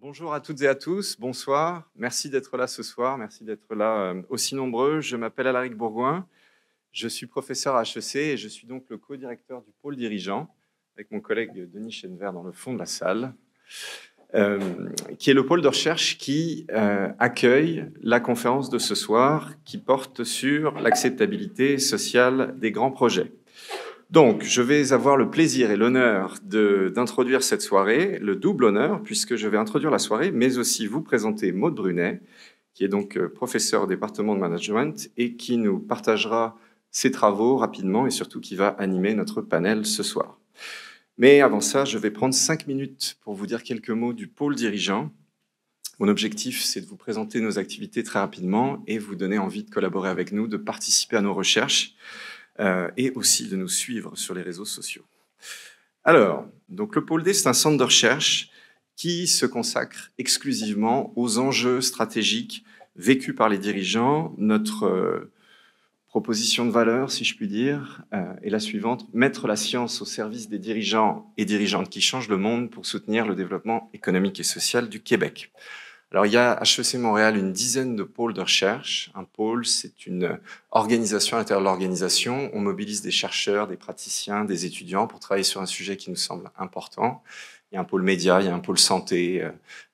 Bonjour à toutes et à tous, bonsoir. Merci d'être là ce soir, merci d'être là aussi nombreux. Je m'appelle Alaric Bourgoin, je suis professeur à HEC et je suis donc le co-directeur du pôle dirigeant avec mon collègue Denis Chenevert dans le fond de la salle, qui est le pôle de recherche qui accueille la conférence de ce soir qui porte sur l'acceptabilité sociale des grands projets. Donc, je vais avoir le plaisir et l'honneur d'introduire cette soirée, le double honneur, puisque je vais introduire la soirée, mais aussi vous présenter Maude Brunet, qui est donc professeur au département de management et qui nous partagera ses travaux rapidement et surtout qui va animer notre panel ce soir. Mais avant ça, je vais prendre 5 minutes pour vous dire quelques mots du pôle dirigeant. Mon objectif, c'est de vous présenter nos activités très rapidement et vous donner envie de collaborer avec nous, de participer à nos recherches. Et aussi de nous suivre sur les réseaux sociaux. Alors, donc le pôle D, c'est un centre de recherche qui se consacre exclusivement aux enjeux stratégiques vécus par les dirigeants. Notre proposition de valeur, si je puis dire, est la suivante: mettre la science au service des dirigeants et dirigeantes qui changent le monde pour soutenir le développement économique et social du Québec. Alors, il y a à HEC Montréal une dizaine de pôles de recherche. Un pôle, c'est une organisation à l'intérieur de l'organisation. On mobilise des chercheurs, des praticiens, des étudiants pour travailler sur un sujet qui nous semble important. Il y a un pôle média, il y a un pôle santé,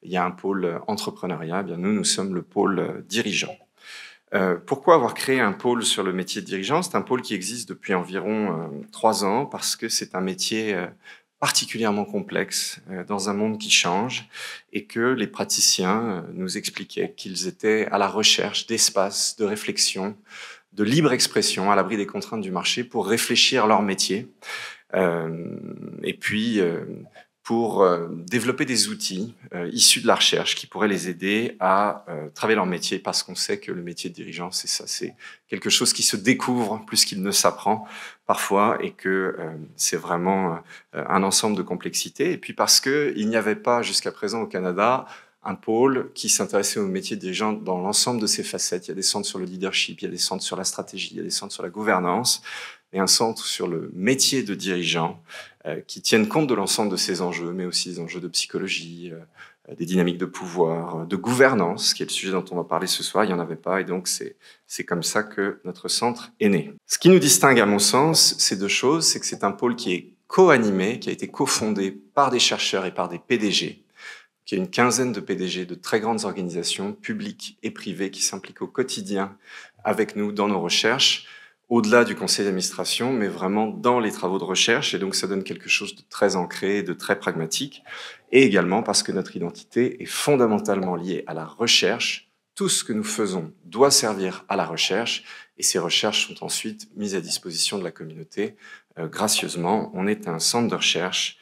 il y a un pôle entrepreneuriat. Eh bien, nous sommes le pôle dirigeant. Pourquoi avoir créé un pôle sur le métier de dirigeant? C'est un pôle qui existe depuis environ 3 ans parce que c'est un métier particulièrement complexe dans un monde qui change et que les praticiens nous expliquaient qu'ils étaient à la recherche d'espaces de réflexion, de libre expression à l'abri des contraintes du marché pour réfléchir leur métier et puis pour développer des outils issus de la recherche qui pourraient les aider à travailler leur métier, parce qu'on sait que le métier de dirigeant, c'est ça, c'est quelque chose qui se découvre plus qu'il ne s'apprend parfois, et que c'est vraiment un ensemble de complexités. Et puis parce qu'il n'y avait pas jusqu'à présent au Canada un pôle qui s'intéressait au métier de dirigeant dans l'ensemble de ses facettes. Il y a des centres sur le leadership, il y a des centres sur la stratégie, il y a des centres sur la gouvernance, et un centre sur le métier de dirigeant qui tiennent compte de l'ensemble de ces enjeux, mais aussi des enjeux de psychologie, des dynamiques de pouvoir, de gouvernance, qui est le sujet dont on va parler ce soir. Il n'y en avait pas, et donc c'est comme ça que notre centre est né. Ce qui nous distingue, à mon sens, c'est 2 choses. C'est que c'est un pôle qui est co-animé, qui a été cofondé par des chercheurs et par des PDG. Il y a une quinzaine de PDG de très grandes organisations publiques et privées qui s'impliquent au quotidien avec nous dans nos recherches, au-delà du conseil d'administration, mais vraiment dans les travaux de recherche. Et donc, ça donne quelque chose de très ancré, de très pragmatique. Et également parce que notre identité est fondamentalement liée à la recherche. Tout ce que nous faisons doit servir à la recherche. Et ces recherches sont ensuite mises à disposition de la communauté gracieusement. On est un centre de recherche.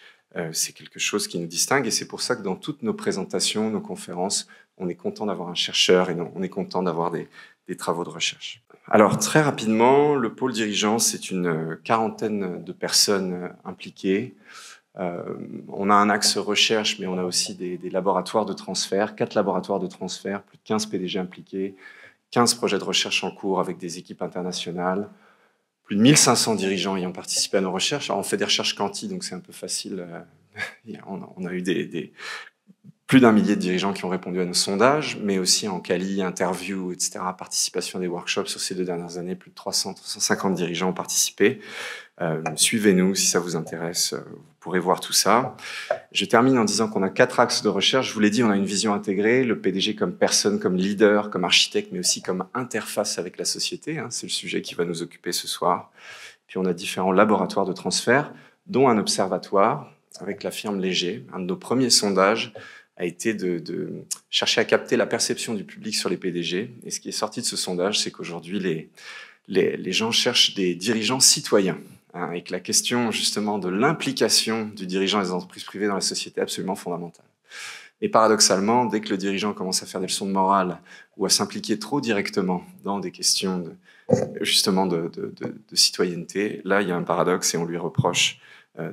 C'est quelque chose qui nous distingue. Et c'est pour ça que dans toutes nos présentations, nos conférences, on est content d'avoir un chercheur et on est content d'avoir des travaux de recherche. Alors, très rapidement, le pôle dirigeant, c'est une quarantaine de personnes impliquées. On a un axe recherche, mais on a aussi des laboratoires de transfert, 4 laboratoires de transfert, plus de 15 PDG impliqués, 15 projets de recherche en cours avec des équipes internationales, plus de 1500 dirigeants ayant participé à nos recherches. Alors, on fait des recherches quanti, donc c'est un peu facile. On a eu plus d'1 millier de dirigeants qui ont répondu à nos sondages, mais aussi en quali, interview, etc., participation à des workshops sur ces 2 dernières années. Plus de 350 dirigeants ont participé. Suivez-nous si ça vous intéresse, vous pourrez voir tout ça. Je termine en disant qu'on a 4 axes de recherche. Je vous l'ai dit, on a une vision intégrée, le PDG comme personne, comme leader, comme architecte, mais aussi comme interface avec la société. C'est le sujet qui va nous occuper ce soir. Puis on a différents laboratoires de transfert, dont un observatoire avec la firme Léger. Un de nos premiers sondages a été de chercher à capter la perception du public sur les PDG. Et ce qui est sorti de ce sondage, c'est qu'aujourd'hui, les gens cherchent des dirigeants citoyens, et que la question justement de l'implication du dirigeant des entreprises privées dans la société est absolument fondamentale. Et paradoxalement, dès que le dirigeant commence à faire des leçons de morale ou à s'impliquer trop directement dans des questions de citoyenneté, là, il y a un paradoxe et on lui reproche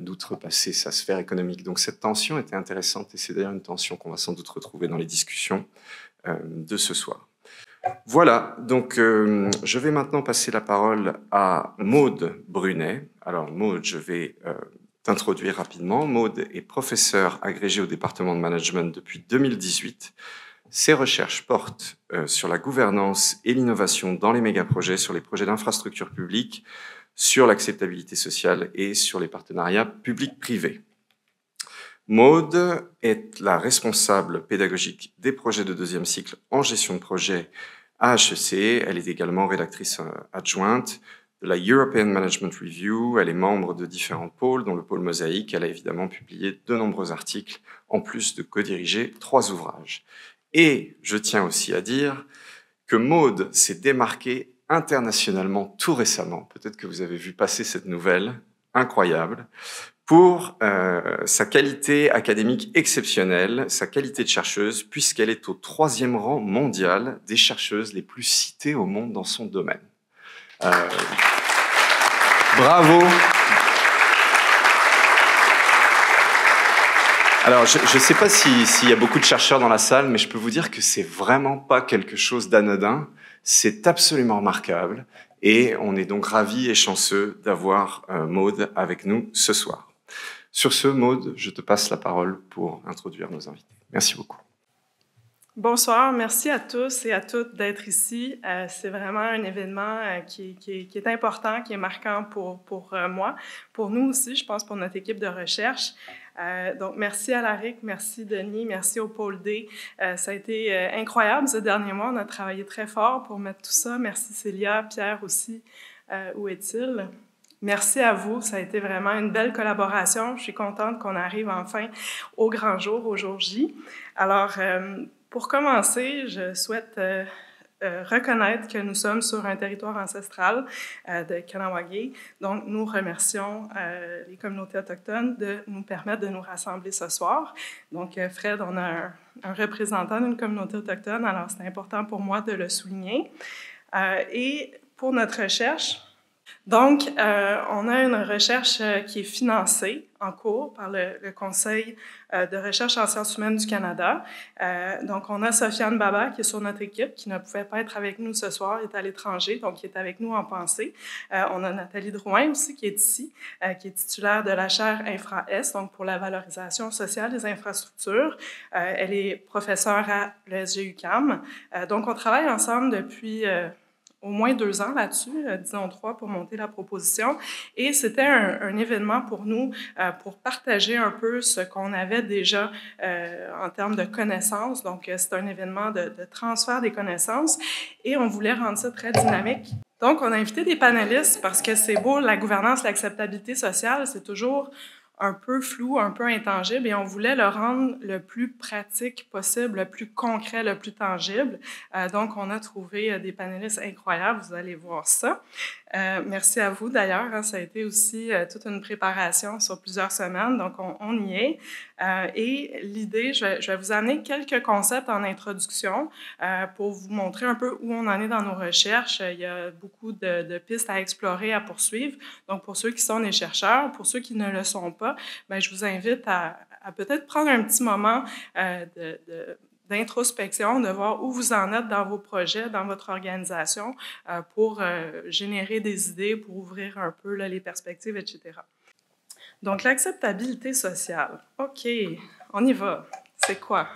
d'outrepasser sa sphère économique. Donc cette tension était intéressante, et c'est d'ailleurs une tension qu'on va sans doute retrouver dans les discussions de ce soir. Voilà, donc je vais maintenant passer la parole à Maude Brunet. Alors Maude, je vais t'introduire rapidement. Maude est professeure agrégée au département de management depuis 2018. Ses recherches portent sur la gouvernance et l'innovation dans les mégaprojets, sur les projets d'infrastructure publique, sur l'acceptabilité sociale et sur les partenariats publics-privés. Maude est la responsable pédagogique des projets de deuxième cycle en gestion de projet à HEC. Elle est également rédactrice adjointe de la European Management Review. Elle est membre de différents pôles, dont le pôle Mosaïque. Elle a évidemment publié de nombreux articles, en plus de co-diriger 3 ouvrages. Et je tiens aussi à dire que Maude s'est démarquée internationalement tout récemment. Peut-être que vous avez vu passer cette nouvelle incroyable, pour sa qualité académique exceptionnelle, sa qualité de chercheuse, puisqu'elle est au 3e rang mondial des chercheuses les plus citées au monde dans son domaine. Bravo! Alors, je ne sais pas s'il y a beaucoup de chercheurs dans la salle, mais je peux vous dire que c'est vraiment pas quelque chose d'anodin. C'est absolument remarquable. Et on est donc ravis et chanceux d'avoir Maude avec nous ce soir. Sur ce, Maude, je te passe la parole pour introduire nos invités. Merci beaucoup. Bonsoir, merci à tous et à toutes d'être ici. C'est vraiment un événement qui est important, qui est marquant pour moi, pour nous aussi, je pense, pour notre équipe de recherche. Donc, merci à Alaric, merci Denis, merci au Pôle D. Ça a été incroyable ce dernier mois. On a travaillé très fort pour mettre tout ça. Merci Célia, Pierre aussi. Où est-il? Merci à vous. Ça a été vraiment une belle collaboration. Je suis contente qu'on arrive enfin au grand jour, au jour J. Alors, pour commencer, je souhaite reconnaître que nous sommes sur un territoire ancestral de Kanawagé. Donc, nous remercions les communautés autochtones de nous permettre de nous rassembler ce soir. Donc, Fred, on a un représentant d'une communauté autochtone, alors c'est important pour moi de le souligner. Et pour notre recherche, donc, on a une recherche qui est financée en cours par le Conseil de recherche en sciences humaines du Canada. Donc, on a Sofiane Baba qui est sur notre équipe, qui ne pouvait pas être avec nous ce soir, est à l'étranger, donc qui est avec nous en pensée. On a Nathalie Drouin aussi qui est ici, qui est titulaire de la chaire Infra-S, donc pour la valorisation sociale des infrastructures. Elle est professeure à l'ESG-UQAM. Donc, on travaille ensemble depuis au moins 2 ans là-dessus, disons 3 pour monter la proposition. Et c'était un événement pour nous, pour partager un peu ce qu'on avait déjà en termes de connaissances. Donc, c'est un événement de transfert des connaissances et on voulait rendre ça très dynamique. Donc, on a invité des panélistes parce que c'est beau, la gouvernance, l'acceptabilité sociale, c'est toujours un peu flou, un peu intangible, et on voulait le rendre le plus pratique possible, le plus concret, le plus tangible. Donc, on a trouvé des panélistes incroyables, vous allez voir ça. Merci à vous d'ailleurs, hein, ça a été aussi toute une préparation sur plusieurs semaines, donc on y est. Et l'idée, je vais vous amener quelques concepts en introduction pour vous montrer un peu où on en est dans nos recherches. Il y a beaucoup de pistes à explorer, à poursuivre. Donc, pour ceux qui sont des chercheurs, pour ceux qui ne le sont pas, bien, je vous invite à peut-être prendre un petit moment d'introspection, de voir où vous en êtes dans vos projets, dans votre organisation, pour générer des idées, pour ouvrir un peu là, les perspectives, etc. Donc, l'acceptabilité sociale. OK, on y va. C'est quoi?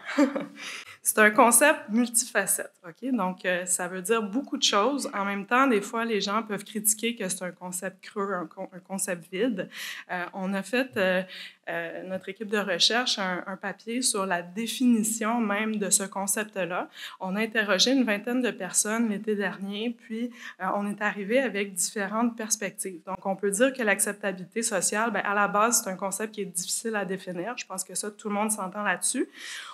C'est un concept multifacette, OK? Donc, ça veut dire beaucoup de choses. En même temps, des fois, les gens peuvent critiquer que c'est un concept creux, un concept vide. On a fait, notre équipe de recherche, un papier sur la définition même de ce concept-là. On a interrogé une vingtaine de personnes l'été dernier, puis on est arrivé avec différentes perspectives. Donc, on peut dire que l'acceptabilité sociale, bien, à la base, c'est un concept qui est difficile à définir. Je pense que ça, tout le monde s'entend là-dessus.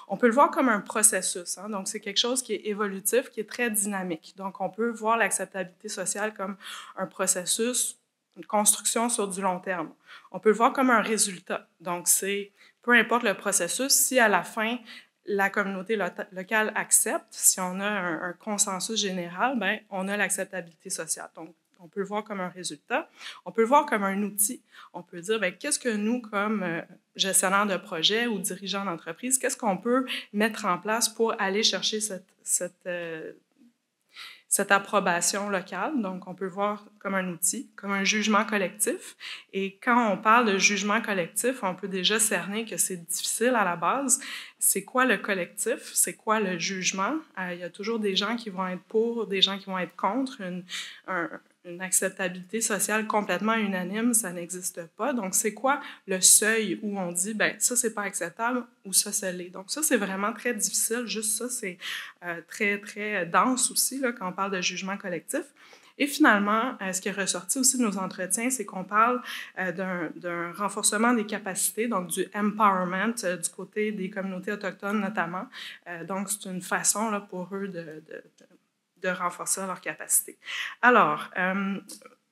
On peut le voir comme un processus. Hein? Donc, c'est quelque chose qui est évolutif, qui est très dynamique. Donc, on peut voir l'acceptabilité sociale comme un processus, une construction sur du long terme. On peut le voir comme un résultat. Donc, c'est peu importe le processus, si à la fin, la communauté locale accepte, si on a un consensus général, bien, on a l'acceptabilité sociale. Donc, on peut le voir comme un résultat. On peut le voir comme un outil. On peut dire, bien, qu'est-ce que nous, comme gestionnaires de projet ou dirigeants d'entreprise, qu'est-ce qu'on peut mettre en place pour aller chercher cette approbation locale. Donc, on peut voir comme un outil, comme un jugement collectif. Et quand on parle de jugement collectif, on peut déjà cerner que c'est difficile à la base. C'est quoi le collectif? C'est quoi le jugement? Il y a toujours des gens qui vont être pour, des gens qui vont être contre. Une acceptabilité sociale complètement unanime, ça n'existe pas. Donc, c'est quoi le seuil où on dit, ben ça, c'est pas acceptable ou ça l'est? Donc, ça, c'est vraiment très difficile. Juste ça, c'est très, très dense aussi, là, quand on parle de jugement collectif. Et finalement, ce qui est ressorti aussi de nos entretiens, c'est qu'on parle d'un renforcement des capacités, donc du empowerment du côté des communautés autochtones notamment. Donc, c'est une façon là, pour eux de renforcer leurs capacités. Alors,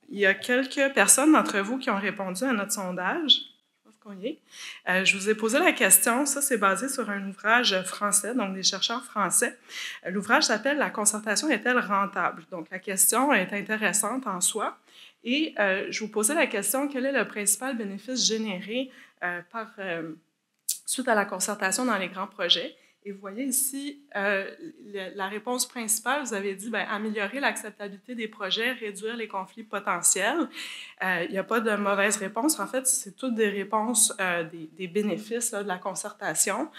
il y a quelques personnes d'entre vous qui ont répondu à notre sondage. Je pense qu'on y est. Je vous ai posé la question, ça c'est basé sur un ouvrage français, donc des chercheurs français. L'ouvrage s'appelle « La concertation est-elle rentable ?» Donc la question est intéressante en soi. Et je vous posais la question, quel est le principal bénéfice généré suite à la concertation dans les grands projets? Et vous voyez ici, la réponse principale, vous avez dit améliorer l'acceptabilité des projets, réduire les conflits potentiels. Il n'y a pas de mauvaise réponse. En fait, c'est toutes des réponses, des bénéfices là, de la concertation.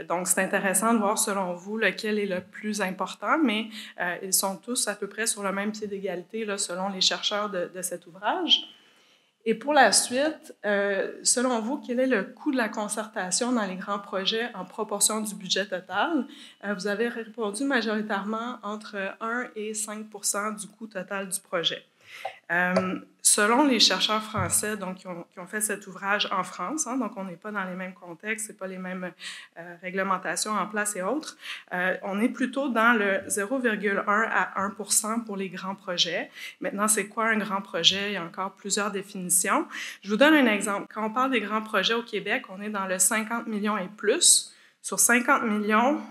Donc, c'est intéressant de voir, selon vous, lequel est le plus important, mais ils sont tous à peu près sur le même pied d'égalité là, selon les chercheurs de cet ouvrage. Et pour la suite, selon vous, quel est le coût de la concertation dans les grands projets en proportion du budget total? Vous avez répondu majoritairement entre 1 et 5 du coût total du projet. Selon les chercheurs français donc, qui ont fait cet ouvrage en France, donc on n'est pas dans les mêmes contextes, ce n'est pas les mêmes réglementations en place et autres, on est plutôt dans le 0,1 à 1 pour les grands projets. Maintenant, c'est quoi un grand projet? Il y a encore plusieurs définitions. Je vous donne un exemple. Quand on parle des grands projets au Québec, on est dans le 50 millions et plus. Sur 50 millions,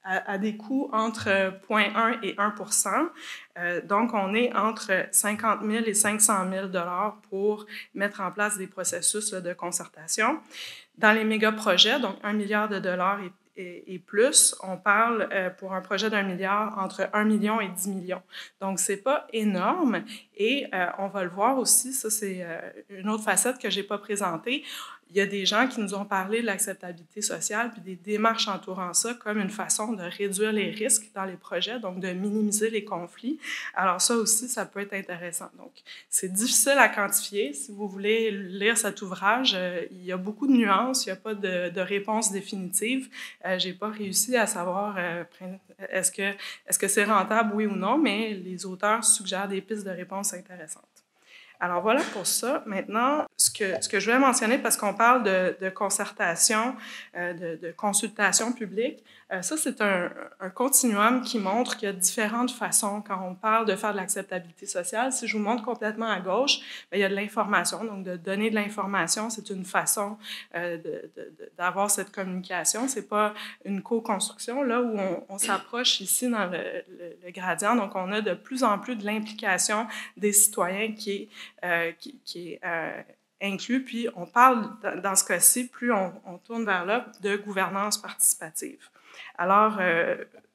à des coûts entre 0,1 et 1 donc, on est entre 50 000 et 500 000 pour mettre en place des processus de concertation. Dans les méga-projets, donc 1 milliard de dollars et plus, on parle pour un projet d'1 milliard entre 1 million et 10 millions. Donc, ce n'est pas énorme et on va le voir aussi, ça c'est une autre facette que je n'ai pas présentée. Il y a des gens qui nous ont parlé de l'acceptabilité sociale puis des démarches entourant ça comme une façon de réduire les risques dans les projets, donc de minimiser les conflits. Alors ça aussi, ça peut être intéressant. Donc, c'est difficile à quantifier. Si vous voulez lire cet ouvrage, il y a beaucoup de nuances, il n'y a pas de réponse définitive. Je n'ai pas réussi à savoir est-ce que c'est rentable, oui ou non, mais les auteurs suggèrent des pistes de réponse intéressantes. Alors voilà pour ça. Maintenant, ce que je voulais mentionner, parce qu'on parle de concertation, de consultation publique, ça c'est un continuum qui montre qu'il y a différentes façons quand on parle de faire de l'acceptabilité sociale. Si je vous montre complètement à gauche, bien, il y a de l'information. Donc, de donner de l'information, c'est une façon d'avoir cette communication. Ce n'est pas une co-construction, là où on s'approche ici dans le gradient. Donc, on a de plus en plus de l'implication des citoyens qui est inclus. Puis, on parle, dans ce cas-ci, plus on tourne vers là, de gouvernance participative. Alors,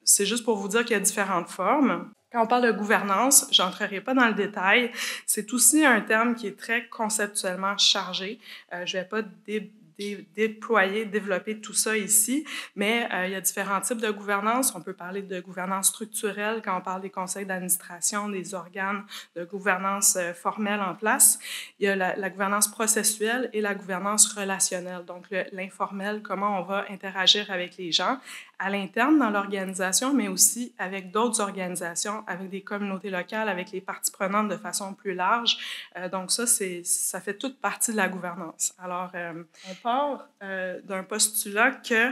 c'est juste pour vous dire qu'il y a différentes formes. Quand on parle de gouvernance, je n'entrerai pas dans le détail. C'est aussi un terme qui est très conceptuellement chargé. Je ne vais pas déployer, développer tout ça ici, mais il y a différents types de gouvernance. On peut parler de gouvernance structurelle quand on parle des conseils d'administration, des organes de gouvernance formelle en place. Il y a la gouvernance processuelle et la gouvernance relationnelle, donc l'informel, comment on va interagir avec les gens à l'interne dans l'organisation, mais aussi avec d'autres organisations, avec des communautés locales, avec les parties prenantes de façon plus large. Donc ça fait toute partie de la gouvernance. Alors, on part d'un postulat que,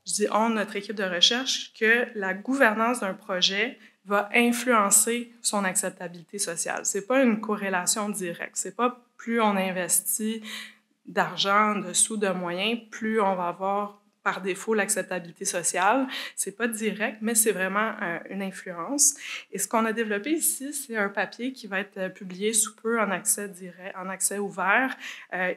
je dis on, notre équipe de recherche, que la gouvernance d'un projet va influencer son acceptabilité sociale. Ce n'est pas une corrélation directe. Ce n'est pas plus on investit d'argent, de sous, de moyens, plus on va avoir par défaut l'acceptabilité sociale. Ce n'est pas direct, mais c'est vraiment une influence. Et ce qu'on a développé ici, c'est un papier qui va être publié sous peu en accès direct, en accès ouvert,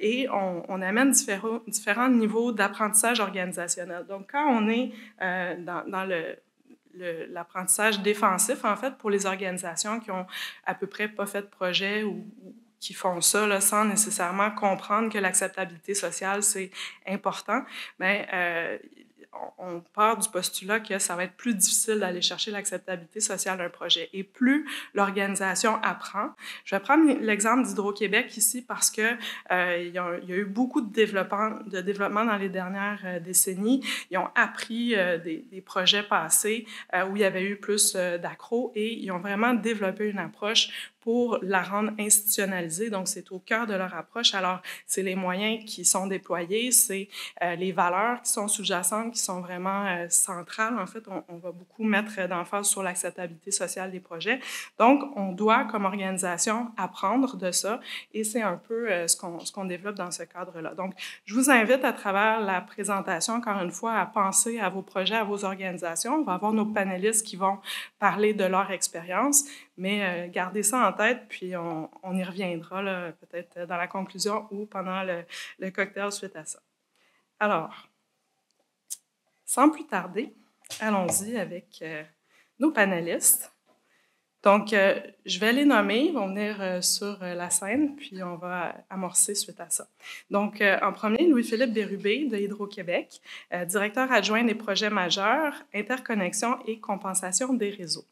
et on amène différents niveaux d'apprentissage organisationnel. Donc, quand on est dans l'apprentissage défensif, en fait, pour les organisations qui ont à peu près pas fait de projet ou qui font ça là, sans nécessairement comprendre que l'acceptabilité sociale, c'est important. Mais on part du postulat que ça va être plus difficile d'aller chercher l'acceptabilité sociale d'un projet. Et plus l'organisation apprend, je vais prendre l'exemple d'Hydro-Québec ici parce que il y a eu beaucoup de développement dans les dernières décennies. Ils ont appris des projets passés où il y avait eu plus d'accros et ils ont vraiment développé une approche pour la rendre institutionnalisée. Donc, c'est au cœur de leur approche. Alors, c'est les moyens qui sont déployés, c'est les valeurs qui sont sous-jacentes, qui sont vraiment centrales. En fait, on va beaucoup mettre d'emphase sur l'acceptabilité sociale des projets. Donc, on doit, comme organisation, apprendre de ça et c'est un peu ce qu'on développe dans ce cadre-là. Donc, je vous invite à travers la présentation, encore une fois, à penser à vos projets, à vos organisations. On va avoir nos panélistes qui vont parler de leur expérience, mais gardez ça en tête, puis on y reviendra peut-être dans la conclusion ou pendant le cocktail suite à ça. Alors, sans plus tarder, allons-y avec nos panélistes. Donc, je vais les nommer, ils vont venir sur la scène, puis on va amorcer suite à ça. Donc, en premier, Louis-Philippe Bérubé de Hydro-Québec, directeur adjoint des projets majeurs, interconnexion et compensation des réseaux.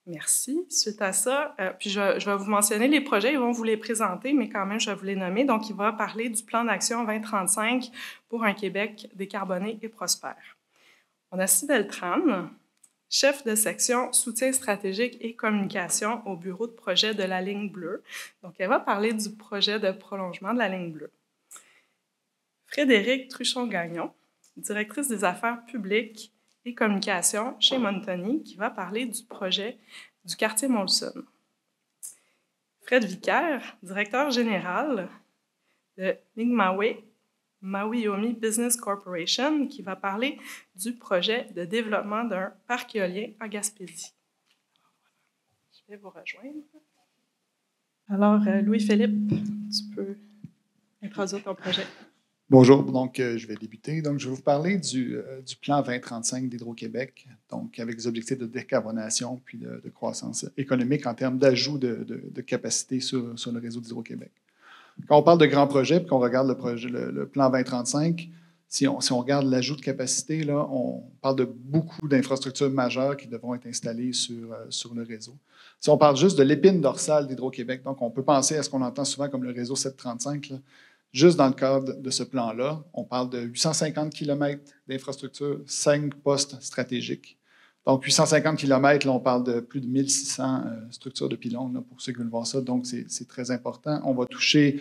Merci. Suite à ça, puis je vais vous mentionner les projets, ils vont vous les présenter, mais quand même, je vais vous les nommer. Donc, il va parler du plan d'action 2035 pour un Québec décarboné et prospère. On a Cybèle Tran, chef de section soutien stratégique et communication au bureau de projet de la ligne bleue. Donc, elle va parler du projet de prolongement de la ligne bleue. Frédéric Truchon-Gagnon, directrice des affaires publiques et communication chez Montoni, qui va parler du projet du quartier Molson. Fred Vicaire, directeur général de Nigmawe Maui-Omi Business Corporation, qui va parler du projet de développement d'un parc éolien en Gaspésie. Je vais vous rejoindre. Alors, Louis-Philippe, tu peux introduire ton projet. Bonjour, donc je vais débuter. Donc, je vais vous parler du plan 2035 d'Hydro-Québec, donc avec des objectifs de décarbonation puis de croissance économique en termes d'ajout de capacité sur le réseau d'Hydro-Québec. Quand on parle de grands projets et qu'on regarde le plan 2035, si on regarde l'ajout de capacité, là, on parle de beaucoup d'infrastructures majeures qui devront être installées sur le réseau. Si on parle juste de l'épine dorsale d'Hydro-Québec, donc on peut penser à ce qu'on entend souvent comme le réseau 735, là, juste dans le cadre de ce plan-là, on parle de 850 km d'infrastructures, 5 postes stratégiques. Donc, 850 km, là, on parle de plus de 1600 structures de pylônes, là, pour ceux qui veulent voir ça. Donc, c'est très important. On va toucher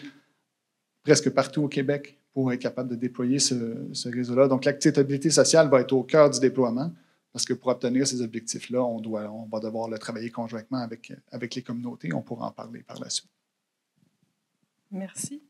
presque partout au Québec pour être capable de déployer ce réseau-là. Donc, l'acceptabilité sociale va être au cœur du déploiement parce que pour obtenir ces objectifs-là, on va devoir le travailler conjointement avec les communautés. On pourra en parler par la suite. Merci.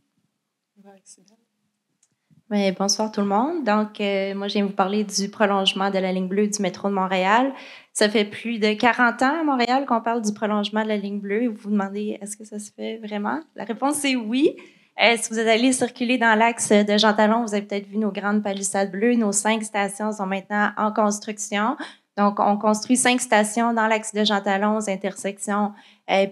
Oui, bonsoir tout le monde. Donc, moi, je viens vous parler du prolongement de la ligne bleue du métro de Montréal. Ça fait plus de 40 ans à Montréal qu'on parle du prolongement de la ligne bleue. Vous vous demandez, est-ce que ça se fait vraiment? La réponse est oui. Si vous êtes allé circuler dans l'axe de Jean Talon, vous avez peut-être vu nos grandes palissades bleues. Nos 5 stations sont maintenant en construction. Donc, on construit 5 stations dans l'axe de Jean Talon, aux intersections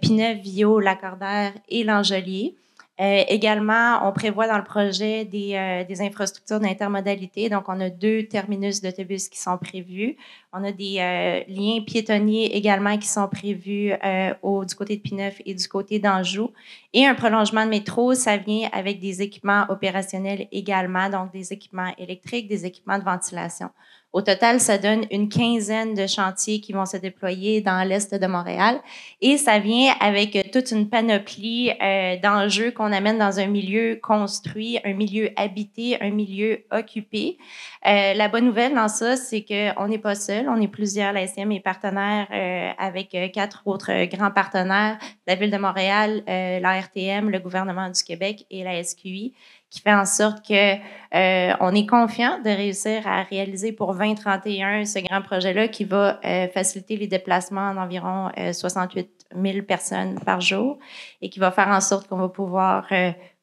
Pineuve, Viau, Lacordaire et L'Angelier. Également, on prévoit dans le projet des infrastructures d'intermodalité. Donc, on a 2 terminus d'autobus qui sont prévus. On a des liens piétonniers également qui sont prévus du côté de Pineuve et du côté d'Anjou. Et un prolongement de métro, ça vient avec des équipements opérationnels également, donc des équipements électriques, des équipements de ventilation. Au total, ça donne une 15aine de chantiers qui vont se déployer dans l'est de Montréal et ça vient avec toute une panoplie d'enjeux qu'on amène dans un milieu construit, un milieu habité, un milieu occupé. La bonne nouvelle dans ça, c'est qu'on n'est pas seul, on est plusieurs. La SCM est partenaire avec 4 autres grands partenaires, la Ville de Montréal, la RTM, le gouvernement du Québec et la SQI, qui fait en sorte que on est confiant de réussir à réaliser pour 2031 ce grand projet-là qui va faciliter les déplacements d'environ 68 000 personnes par jour et qui va faire en sorte qu'on va pouvoir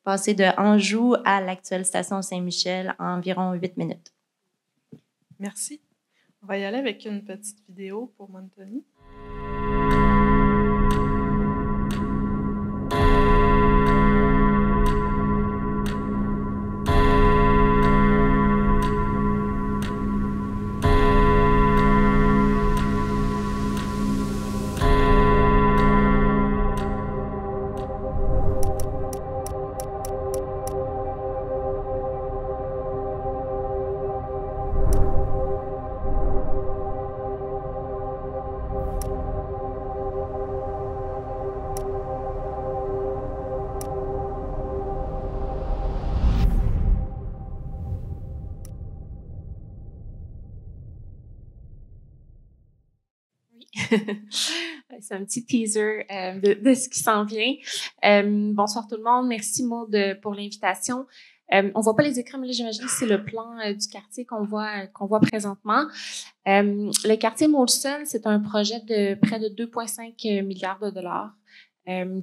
passer de Anjou à l'actuelle station Saint-Michel en environ 8 minutes. Merci. On va y aller avec une petite vidéo pour Montoni. C'est un petit teaser de ce qui s'en vient. Bonsoir tout le monde. Merci Maud pour l'invitation. On voit pas les écrans, mais là, j'imagine que c'est le plan du quartier qu'on voit présentement. Le quartier Molson, c'est un projet de près de 2,5 milliards de dollars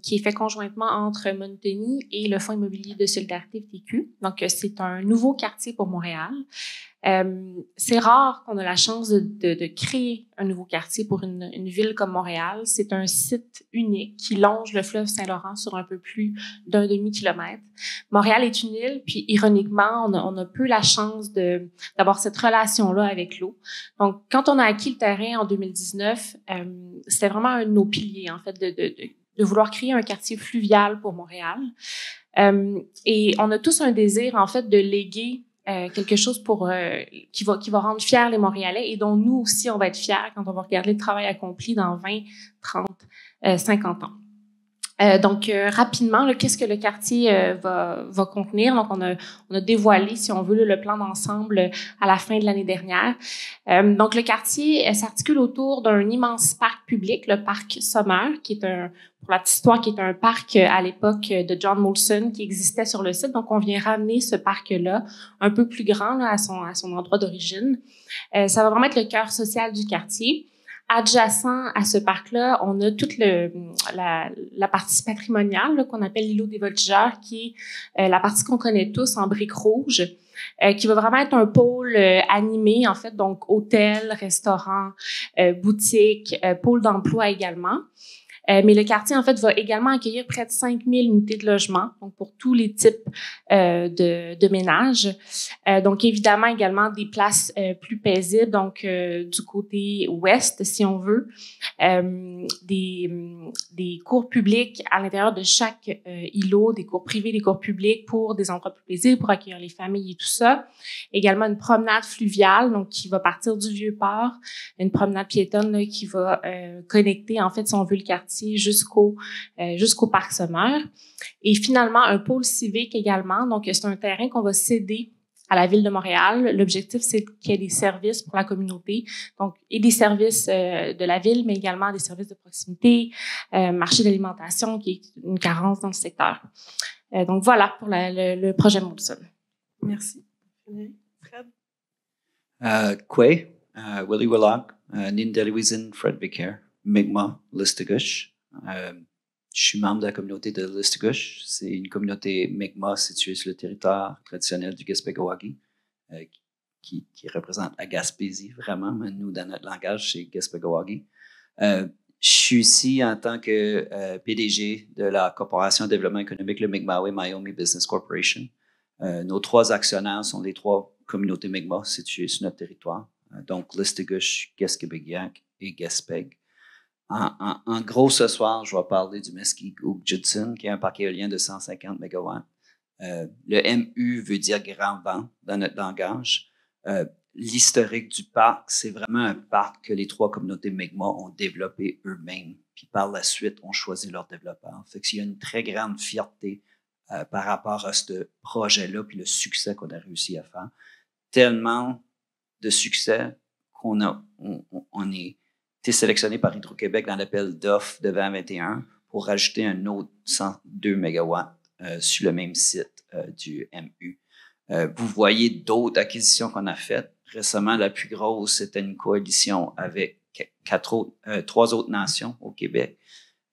qui est fait conjointement entre Montoni et le Fonds immobilier de solidarité FTQ. Donc, c'est un nouveau quartier pour Montréal. C'est rare qu'on a la chance de créer un nouveau quartier pour une ville comme Montréal. C'est un site unique qui longe le fleuve Saint-Laurent sur un peu plus d'un demi-kilomètre. Montréal est une île, puis ironiquement, on a peu la chance d'avoir cette relation-là avec l'eau. Donc, quand on a acquis le terrain en 2019, c'était vraiment un de nos piliers, en fait, de vouloir créer un quartier fluvial pour Montréal. Et on a tous un désir, en fait, de léguer quelque chose qui va rendre fiers les Montréalais et dont nous aussi, on va être fiers quand on va regarder le travail accompli dans 20, 30, 50 ans. Donc, rapidement, qu'est-ce que le quartier va contenir? Donc, on a dévoilé, si on veut, le plan d'ensemble à la fin de l'année dernière. Donc, le quartier s'articule autour d'un immense parc public, le parc Summer, qui est pour la petite histoire, qui est un parc à l'époque de John Molson qui existait sur le site. Donc, on vient ramener ce parc-là un peu plus grand là, à son endroit d'origine. Ça va vraiment être le cœur social du quartier. Adjacent à ce parc-là, on a toute la partie patrimoniale qu'on appelle l'îlot des voltigeurs, qui est la partie qu'on connaît tous en briques rouges, qui va vraiment être un pôle animé, en fait, donc hôtel, restaurant, boutique, pôle d'emploi également. Mais le quartier, en fait, va également accueillir près de 5000 unités de logement, donc pour tous les types de ménages. Donc, évidemment, également des places plus paisibles, donc du côté ouest, si on veut, des cours publics à l'intérieur de chaque îlot, des cours privés, des cours publics pour des endroits plus paisibles, pour accueillir les familles et tout ça. Également une promenade fluviale, donc qui va partir du Vieux-Port, une promenade piétonne là, qui va connecter, en fait, si on veut, le quartier jusqu'au parc Summer. Et finalement, un pôle civique également. Donc, c'est un terrain qu'on va céder à la Ville de Montréal. L'objectif, c'est qu'il y ait des services pour la communauté, donc et des services de la Ville, mais également des services de proximité, marché d'alimentation, qui est une carence dans le secteur. Donc, voilà pour le projet Molson. Merci. Fred? Quay, Willie Willock, Nindeliwisin, Fred Vicaire, Mi'kmaq, Listugush. Je suis membre de la communauté de Listugush. C'est une communauté Mi'kmaq située sur le territoire traditionnel du Gaspé-Gawagi, qui représente la Gaspésie, vraiment. Mais nous, dans notre langage, c'est Gaspé-Gawagi. Je suis ici en tant que PDG de la Corporation de développement économique, le Mi'kmaq Miami Business Corporation. Nos 3 actionnaires sont les 3 communautés Mi'kmaq situées sur notre territoire. Donc, Listugush, Gaspé-Guiac et Gaspé. En gros, ce soir, je vais parler du Mesquite Judson, qui est un parc éolien de 150 MW. Le MU veut dire grand vent dans notre langage. L'historique du parc, c'est vraiment un parc que les 3 communautés Mi'kmaq ont développé eux-mêmes. Puis par la suite, ont choisi leur développeur. Fait qu'il y a une très grande fierté par rapport à ce projet-là, puis le succès qu'on a réussi à faire. Tellement de succès qu'on est été sélectionné par Hydro-Québec dans l'appel d'offres de 2021 pour rajouter un autre 102 MW sur le même site du MU. Vous voyez d'autres acquisitions qu'on a faites. Récemment, la plus grosse, c'était une coalition avec 3 autres nations au Québec.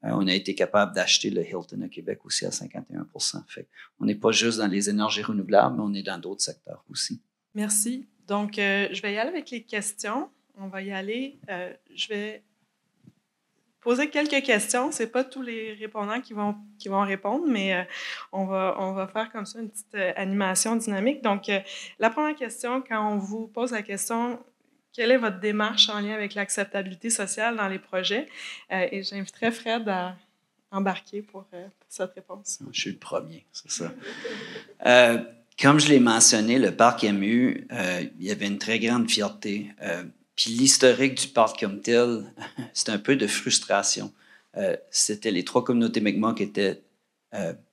On a été capable d'acheter le Hilton au Québec aussi à 51%. Fait on n'est pas juste dans les énergies renouvelables, mais on est dans d'autres secteurs aussi. Merci. Donc, je vais y aller avec les questions. on va y aller. Je vais poser quelques questions. Ce n'est pas tous les répondants qui vont répondre, mais on va faire comme ça une petite animation dynamique. Donc, la première question, quand on vous pose la question, quelle est votre démarche en lien avec l'acceptabilité sociale dans les projets? Et j'inviterai Fred à embarquer pour cette réponse. Je suis le premier, c'est ça. Comme je l'ai mentionné, le parc MU, il y avait une très grande fierté. Puis l'historique du parc comme tel, c'est un peu de frustration. C'était les 3 communautés Mi'kmaq qui étaient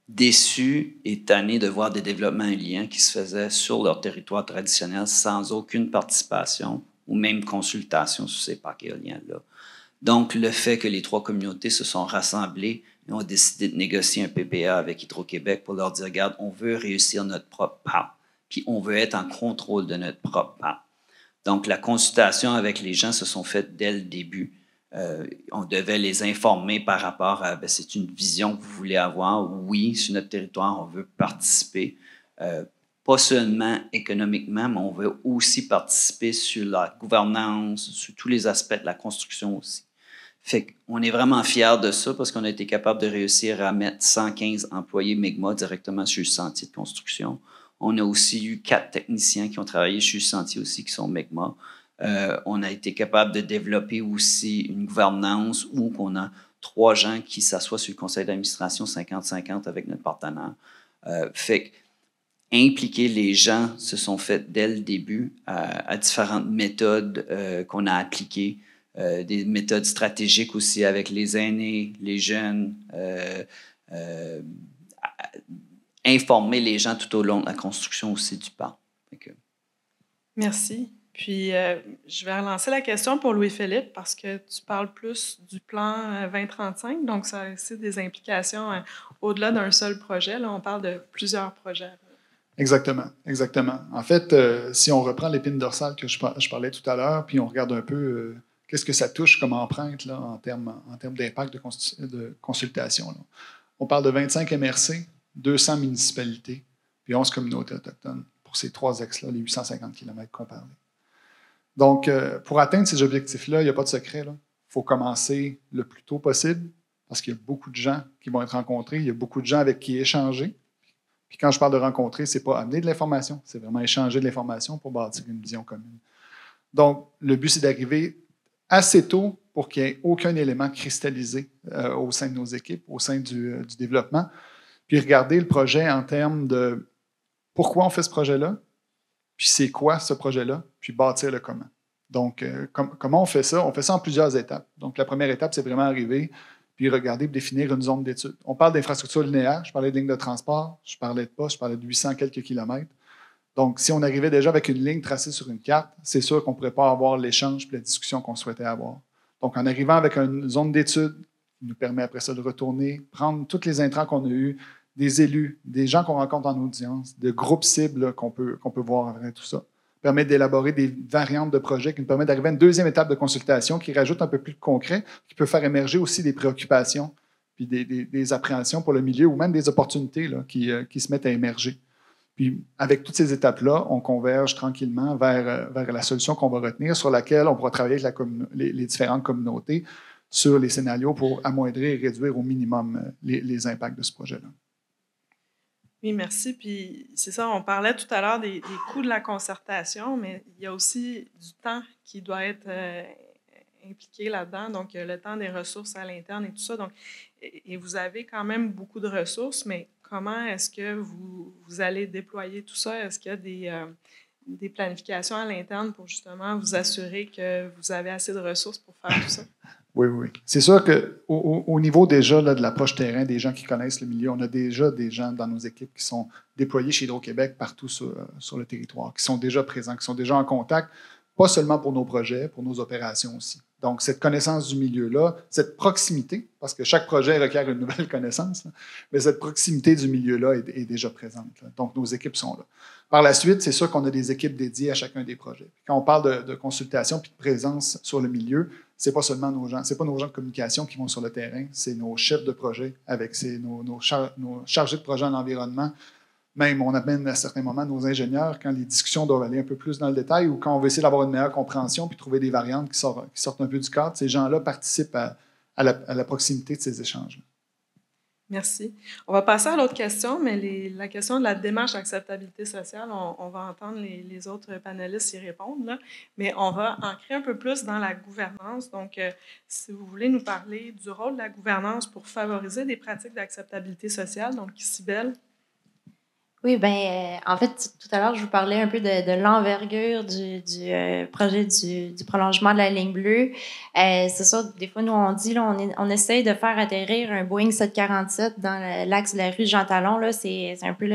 déçues et tannées de voir des développements liens qui se faisaient sur leur territoire traditionnel sans aucune participation ou même consultation sur ces parcs éoliens-là. Donc, le fait que les 3 communautés se sont rassemblées et ont décidé de négocier un PPA avec Hydro-Québec pour leur dire, regarde, on veut réussir notre propre parc, puis on veut être en contrôle de notre propre parc. Donc, la consultation avec les gens se sont faites dès le début. On devait les informer par rapport à, c'est une vision que vous voulez avoir. Oui, sur notre territoire, on veut participer. Pas seulement économiquement, mais on veut aussi participer sur la gouvernance, sur tous les aspects de la construction aussi. Fait qu'on est vraiment fiers de ça parce qu'on a été capable de réussir à mettre 115 employés Mi'kmaq directement sur le chantier de construction. On a aussi eu 4 techniciens qui ont travaillé sur le chantier aussi qui sont Mi'kmaq. On a été capable de développer aussi une gouvernance où on a 3 gens qui s'assoient sur le conseil d'administration 50-50 avec notre partenaire. Fait impliquer les gens se sont faits dès le début à différentes méthodes qu'on a appliquées, des méthodes stratégiques aussi avec les aînés, les jeunes, informer les gens tout au long de la construction aussi du parc. Merci. Puis, je vais relancer la question pour Louis-Philippe parce que tu parles plus du plan 2035, donc ça a aussi des implications au-delà d'un seul projet. Là, on parle de plusieurs projets. Exactement, exactement. En fait, si on reprend l'épine dorsale que je parlais tout à l'heure, puis on regarde un peu qu'est-ce que ça touche comme empreinte là, en termes d'impact de consultation. Là. On parle de 25 MRC, 200 municipalités, puis 11 communautés autochtones pour ces 3 axes-là, les 850 km qu'on parlait. Donc, pour atteindre ces objectifs-là, il n'y a pas de secret. Il faut commencer le plus tôt possible parce qu'il y a beaucoup de gens qui vont être rencontrés, il y a beaucoup de gens avec qui échanger. Puis quand je parle de rencontrer, ce n'est pas amener de l'information, c'est vraiment échanger de l'information pour bâtir une vision commune. Donc, le but, c'est d'arriver assez tôt pour qu'il n'y ait aucun élément cristallisé au sein de nos équipes, au sein du développement, puis regarder le projet en termes de pourquoi on fait ce projet-là, puis c'est quoi ce projet-là, puis bâtir le comment. Donc, comment on fait ça? On fait ça en plusieurs étapes. Donc, la première étape, c'est vraiment arriver, puis regarder, puis définir une zone d'étude. On parle d'infrastructure linéaire, je parlais de ligne de transport, je parlais de postes, je parlais de 800 quelques kilomètres. Donc, si on arrivait déjà avec une ligne tracée sur une carte, c'est sûr qu'on ne pourrait pas avoir l'échange et la discussion qu'on souhaitait avoir. Donc, en arrivant avec une zone d'étude, qui nous permet après ça de retourner, prendre tous les intrants qu'on a eus, des élus, des gens qu'on rencontre en audience, de groupes cibles qu'on peut voir avec tout ça, permet d'élaborer des variantes de projets qui nous permettent d'arriver à une deuxième étape de consultation qui rajoute un peu plus de concret, qui peut faire émerger aussi des préoccupations, puis des appréhensions pour le milieu ou même des opportunités là, qui se mettent à émerger. Puis, avec toutes ces étapes-là, on converge tranquillement vers la solution qu'on va retenir, sur laquelle on pourra travailler avec les différentes communautés sur les scénarios pour amoindrir et réduire au minimum les impacts de ce projet-là. Oui, merci. Puis, c'est ça, on parlait tout à l'heure des coûts de la concertation, mais il y a aussi du temps qui doit être impliqué là-dedans, donc le temps des ressources à l'interne et tout ça. Donc, et vous avez quand même beaucoup de ressources, mais comment est-ce que vous allez déployer tout ça? Est-ce qu'il y a des planifications à l'interne pour justement vous assurer que vous avez assez de ressources pour faire tout ça? Oui. C'est sûr qu'au niveau déjà là, de l'approche terrain, des gens qui connaissent le milieu, on a déjà des gens dans nos équipes qui sont déployés chez Hydro-Québec partout sur le territoire, qui sont déjà présents, qui sont déjà en contact, pas seulement pour nos projets, pour nos opérations aussi. Donc, cette connaissance du milieu-là, cette proximité, parce que chaque projet requiert une nouvelle connaissance, là, mais cette proximité du milieu-là est déjà présente. Là. Donc, nos équipes sont là. Par la suite, c'est sûr qu'on a des équipes dédiées à chacun des projets. Quand on parle de consultation puis de présence sur le milieu, c'est pas seulement nos gens, c'est pas nos gens de communication qui vont sur le terrain, c'est nos chefs de projet avec nos chargés de projet en environnement, Même, on amène à certains moments nos ingénieurs quand les discussions doivent aller un peu plus dans le détail ou quand on veut essayer d'avoir une meilleure compréhension puis trouver des variantes qui sortent un peu du cadre. Ces gens-là participent à la proximité de ces échanges. Merci. On va passer à l'autre question, mais la question de la démarche d'acceptabilité sociale, on va entendre les autres panélistes y répondre, là, mais on va ancrer un peu plus dans la gouvernance. Donc, si vous voulez nous parler du rôle de la gouvernance pour favoriser des pratiques d'acceptabilité sociale, donc Cybèle. Oui, en fait, tout à l'heure, je vous parlais un peu de l'envergure du projet du prolongement de la ligne bleue. C'est sûr, des fois, nous, on dit, là, on essaye de faire atterrir un Boeing 747 dans l'axe de la rue Jean Talon. Là, c'est un peu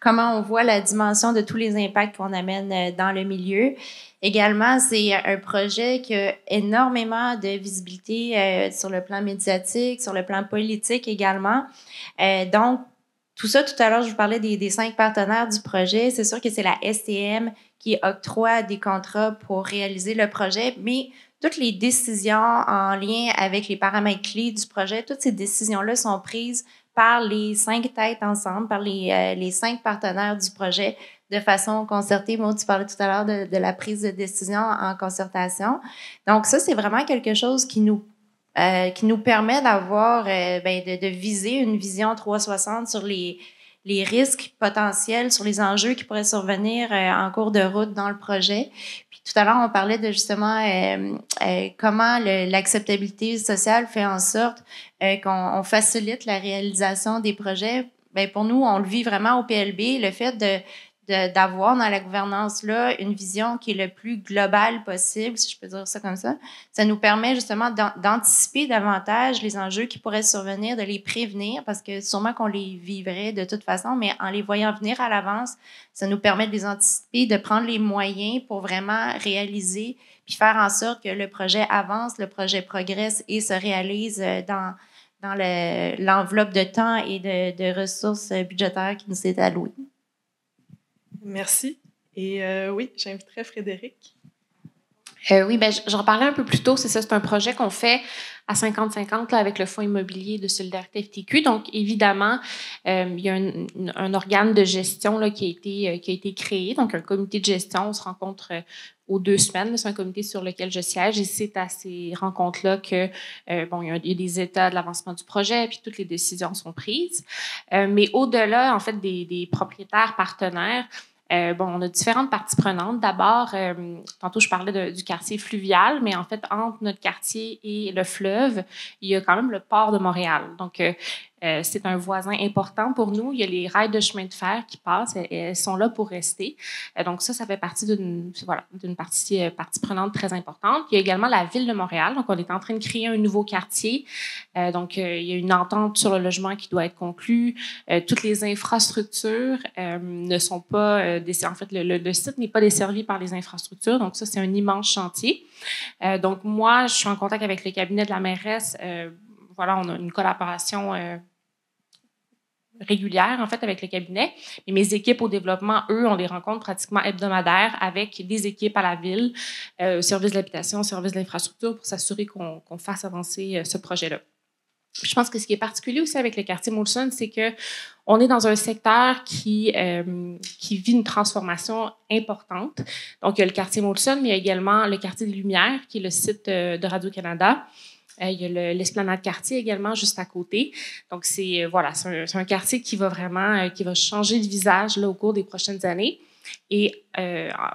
comment on voit la dimension de tous les impacts qu'on amène dans le milieu. Également, c'est un projet qui a énormément de visibilité sur le plan médiatique, sur le plan politique également. Donc, tout ça, tout à l'heure, je vous parlais des 5 partenaires du projet. C'est sûr que c'est la STM qui octroie des contrats pour réaliser le projet, mais toutes les décisions en lien avec les paramètres clés du projet, toutes ces décisions-là sont prises par les 5 têtes ensemble, par les 5 partenaires du projet de façon concertée. Maud, tu parlais tout à l'heure de la prise de décision en concertation. Donc ça, c'est vraiment quelque chose qui nous permet d'avoir, de viser une vision 360 sur les risques potentiels, sur les enjeux qui pourraient survenir en cours de route dans le projet. Puis tout à l'heure, on parlait de justement comment l'acceptabilité sociale fait en sorte qu'on facilite la réalisation des projets. Bien, pour nous, on le vit vraiment au PLB, le fait d'avoir dans la gouvernance-là une vision qui est le plus globale possible, si je peux dire ça comme ça. Ça nous permet justement d'anticiper davantage les enjeux qui pourraient survenir, de les prévenir, parce que sûrement qu'on les vivrait de toute façon, mais en les voyant venir à l'avance, ça nous permet de les anticiper, de prendre les moyens pour vraiment réaliser, puis faire en sorte que le projet avance, le projet progresse et se réalise dans l'enveloppe de temps et de ressources budgétaires qui nous est allouée. Merci. Et oui, j'inviterai Frédéric. Oui, j'en parlais un peu plus tôt. C'est ça, c'est un projet qu'on fait à 50-50 avec le Fonds immobilier de solidarité FTQ. Donc, évidemment, il y a un organe de gestion là, qui a été créé, donc un comité de gestion. On se rencontre aux 2 semaines. C'est un comité sur lequel je siège et c'est à ces rencontres-là que, il y a des états de l'avancement du projet puis toutes les décisions sont prises. Mais au-delà, en fait, des propriétaires partenaires, on a différentes parties prenantes. D'abord, tantôt, je parlais du quartier fluvial, mais en fait, entre notre quartier et le fleuve, il y a quand même le port de Montréal. Donc, c'est un voisin important pour nous. Il y a les rails de chemin de fer qui passent et elles sont là pour rester. Donc, ça fait partie d'une partie prenante très importante. Il y a également la ville de Montréal. Donc, on est en train de créer un nouveau quartier. Donc, il y a une entente sur le logement qui doit être conclue. Toutes les infrastructures ne sont pas en fait, le site n'est pas desservi par les infrastructures. Donc, ça, c'est un immense chantier. Donc, moi, je suis en contact avec le cabinet de la mairesse. On a une collaboration régulière, en fait, avec le cabinet. Et mes équipes au développement, eux, on les rencontre pratiquement hebdomadaires avec des équipes à la ville, service de l'habitation, service de l'infrastructure, pour s'assurer qu'on fasse avancer ce projet-là. Je pense que ce qui est particulier aussi avec le quartier Molson, c'est que on est dans un secteur qui vit une transformation importante. Donc, il y a le quartier Molson, mais il y a également le quartier des Lumières, qui est le site de Radio-Canada. Il y a l'Esplanade Quartier également juste à côté. Donc, c'est un quartier qui va vraiment qui va changer de visage là, au cours des prochaines années. Et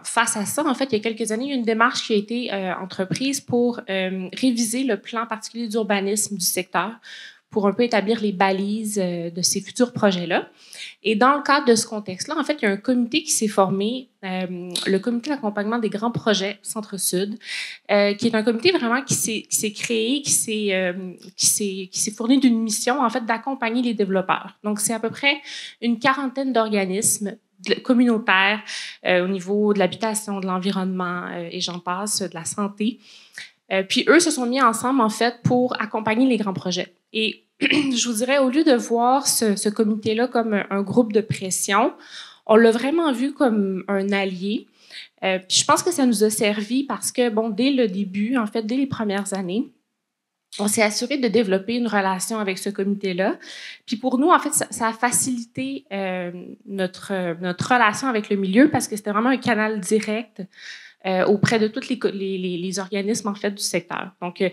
face à ça, en fait, il y a quelques années, il y a une démarche qui a été entreprise pour réviser le plan particulier d'urbanisme du secteur pour un peu établir les balises de ces futurs projets-là. Et dans le cadre de ce contexte-là, en fait, il y a un comité qui s'est formé, le comité d'accompagnement des grands projets Centre-Sud, qui est un comité vraiment qui s'est créé, qui s'est fourni d'une mission, en fait, d'accompagner les développeurs. Donc, c'est à peu près une 40aine d'organismes communautaires au niveau de l'habitation, de l'environnement et j'en passe, de la santé. Puis eux se sont mis ensemble, en fait, pour accompagner les grands projets. Et je vous dirais, au lieu de voir ce comité-là comme un groupe de pression, on l'a vraiment vu comme un allié. Puis je pense que ça nous a servi parce que, dès le début, en fait, dès les premières années, on s'est assuré de développer une relation avec ce comité-là. Puis pour nous, en fait, ça a facilité notre relation avec le milieu parce que c'était vraiment un canal direct auprès de tous les organismes, en fait, du secteur. Donc,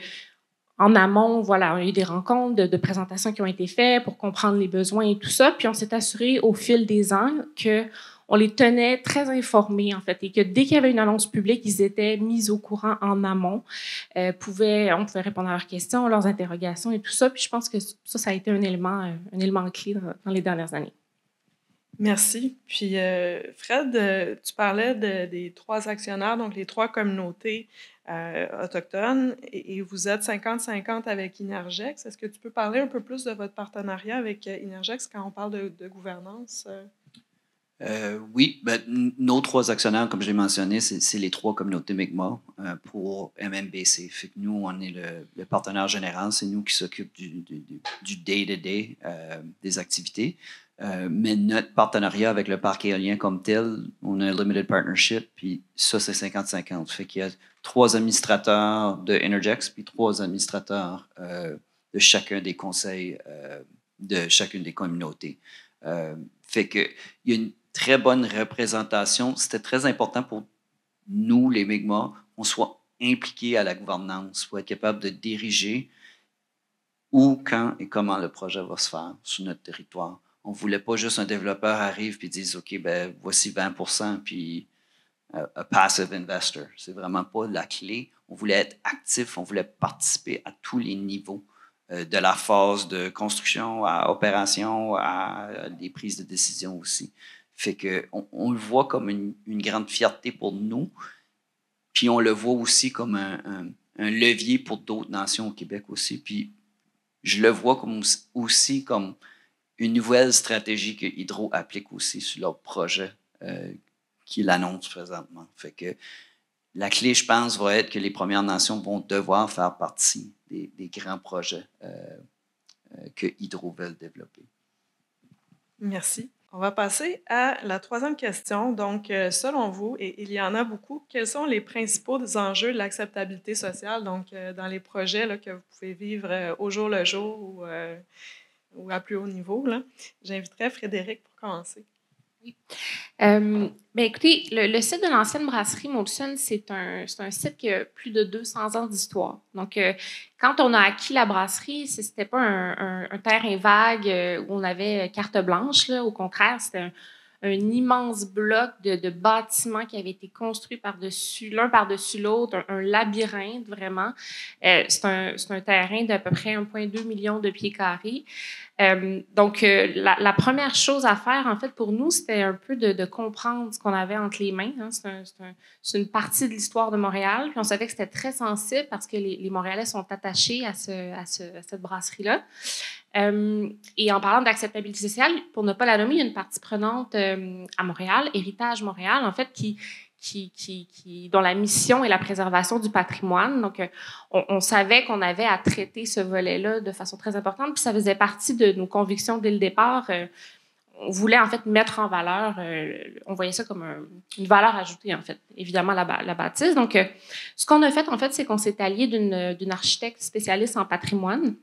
en amont, voilà, il y a eu des rencontres de présentations qui ont été faites pour comprendre les besoins et tout ça. Puis on s'est assuré au fil des ans qu'on les tenait très informés, en fait, et que dès qu'il y avait une annonce publique, ils étaient mis au courant en amont. On pouvait répondre à leurs questions, leurs interrogations et tout ça. Puis je pense que ça a été un élément clé dans les dernières années. Merci. Puis, Fred, tu parlais des 3 actionnaires, donc les 3 communautés autochtones, et vous êtes 50-50 avec Inergex. Est-ce que tu peux parler un peu plus de votre partenariat avec Inergex quand on parle de gouvernance? Oui, nos 3 actionnaires, comme j'ai mentionné, c'est les 3 communautés Mi'kmaq pour MMBC. Fait que nous, on est le partenaire général, c'est nous qui s'occupe du day-to-day des activités. Mais notre partenariat avec le parc éolien comme tel, on a un limited partnership, puis ça, c'est 50-50. Fait qu'il y a 3 administrateurs de Inergex, puis 3 administrateurs de chacun des conseils de chacune des communautés. Fait qu'il y a une très bonne représentation. C'était très important pour nous, les Mi'kmaq, qu'on soit impliqués à la gouvernance pour être capable de diriger où, quand et comment le projet va se faire sur notre territoire. On ne voulait pas juste un développeur arrive et dise « OK, ben voici 20%, puis a passive investor ». C'est vraiment pas la clé. On voulait être actif, on voulait participer à tous les niveaux, de la phase de construction à opération, à des prises de décision aussi. Fait qu'on le voit comme une grande fierté pour nous, puis on le voit aussi comme un levier pour d'autres nations au Québec aussi. Puis je le vois aussi comme une nouvelle stratégie que Hydro applique aussi sur leur projet qu'ils annoncent présentement. Fait que la clé, je pense, va être que les Premières Nations vont devoir faire partie des grands projets que Hydro veut développer. Merci. On va passer à la 3e question. Donc, selon vous, et il y en a beaucoup, quels sont les principaux enjeux de l'acceptabilité sociale, donc dans les projets là, que vous pouvez vivre au jour le jour ou à plus haut niveau, là? J'inviterai Frédéric pour commencer. Oui. Écoutez, le site de l'ancienne brasserie Molson, c'est un site qui a plus de 200 ans d'histoire. Donc, quand on a acquis la brasserie, c'était pas un terrain vague où on avait carte blanche. Là. Au contraire, c'était un immense bloc de bâtiments qui avaient été construits l'un par-dessus l'autre, un labyrinthe vraiment. C'est un terrain d'à peu près 1,2 million de pieds carrés. Donc, la première chose à faire, en fait, pour nous, c'était un peu de comprendre ce qu'on avait entre les mains. Hein. C'est une partie de l'histoire de Montréal. Puis on savait que c'était très sensible parce que les Montréalais sont attachés à cette brasserie-là. Et en parlant d'acceptabilité sociale, pour ne pas la nommer, il y a une partie prenante à Montréal, Héritage Montréal, en fait, dont la mission est la préservation du patrimoine. Donc, on savait qu'on avait à traiter ce volet-là de façon très importante, puis ça faisait partie de nos convictions dès le départ. On voulait, en fait, mettre en valeur, on voyait ça comme une valeur ajoutée, en fait, évidemment, la bâtisse. Donc, ce qu'on a fait, en fait, c'est qu'on s'est allié d'une architecte spécialiste en patrimoine,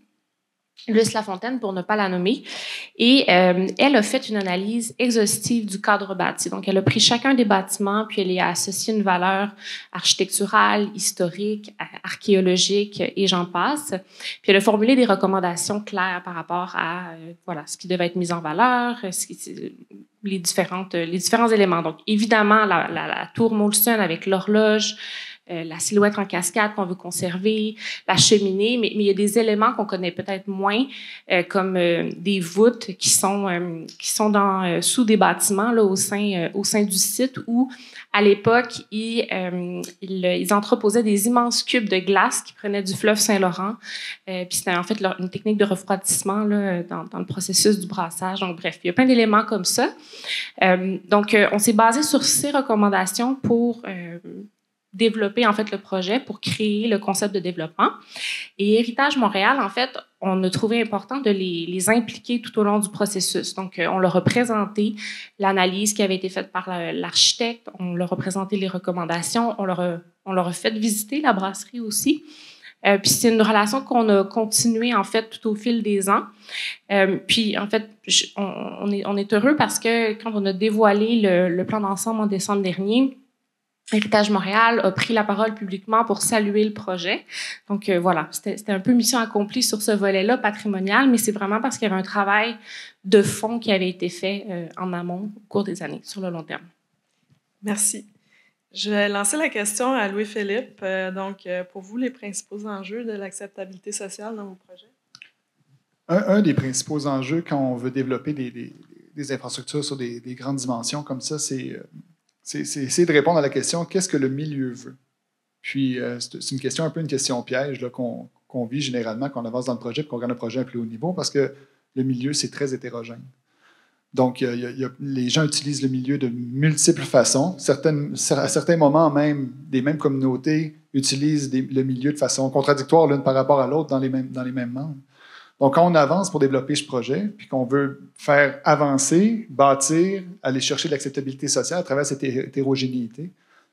Luce Lafontaine, pour ne pas la nommer. Et elle a fait une analyse exhaustive du cadre bâti. Donc, elle a pris chacun des bâtiments, puis elle y a associé une valeur architecturale, historique, archéologique, et j'en passe. Puis elle a formulé des recommandations claires par rapport à ce qui devait être mis en valeur, les différents éléments. Donc, évidemment, la tour Molson avec l'horloge, la silhouette en cascade qu'on veut conserver, la cheminée, mais il y a des éléments qu'on connaît peut-être moins, comme des voûtes qui sont sous des bâtiments là, au sein du site où, à l'époque, ils entreposaient des immenses cubes de glace qui prenaient du fleuve Saint-Laurent. Puis c'était en fait une technique de refroidissement là, dans le processus du brassage. Donc, bref, il y a plein d'éléments comme ça. Donc, on s'est basé sur ces recommandations pour développer en fait le projet, pour créer le concept de développement. Et Héritage Montréal, en fait, on a trouvé important de les impliquer tout au long du processus. Donc, on leur a présenté l'analyse qui avait été faite par l'architecte, on leur a présenté les recommandations, on leur a fait visiter la brasserie aussi. Puis c'est une relation qu'on a continuée, en fait, tout au fil des ans. Puis, en fait, on est heureux parce que quand on a dévoilé le plan d'ensemble en décembre dernier, Héritage Montréal a pris la parole publiquement pour saluer le projet. Donc, voilà, c'était un peu mission accomplie sur ce volet-là patrimonial, mais c'est vraiment parce qu'il y avait un travail de fond qui avait été fait en amont au cours des années, sur le long terme. Merci. Je vais lancer la question à Louis-Philippe. Pour vous, les principaux enjeux de l'acceptabilité sociale dans vos projets? Un des principaux enjeux quand on veut développer des infrastructures sur des grandes dimensions comme ça, c'est essayer de répondre à la question « Qu'est-ce que le milieu veut? » Puis, c'est une question, un peu une question piège qu'on vit généralement quand on avance dans le projet et qu'on regarde un projet à plus haut niveau parce que le milieu, c'est très hétérogène. Donc, les gens utilisent le milieu de multiples façons. À certains moments, même, des mêmes communautés utilisent le milieu de façon contradictoire l'une par rapport à l'autre dans les mêmes membres. Donc, quand on avance pour développer ce projet, puis qu'on veut faire avancer, bâtir, aller chercher de l'acceptabilité sociale à travers cette hétérogénéité,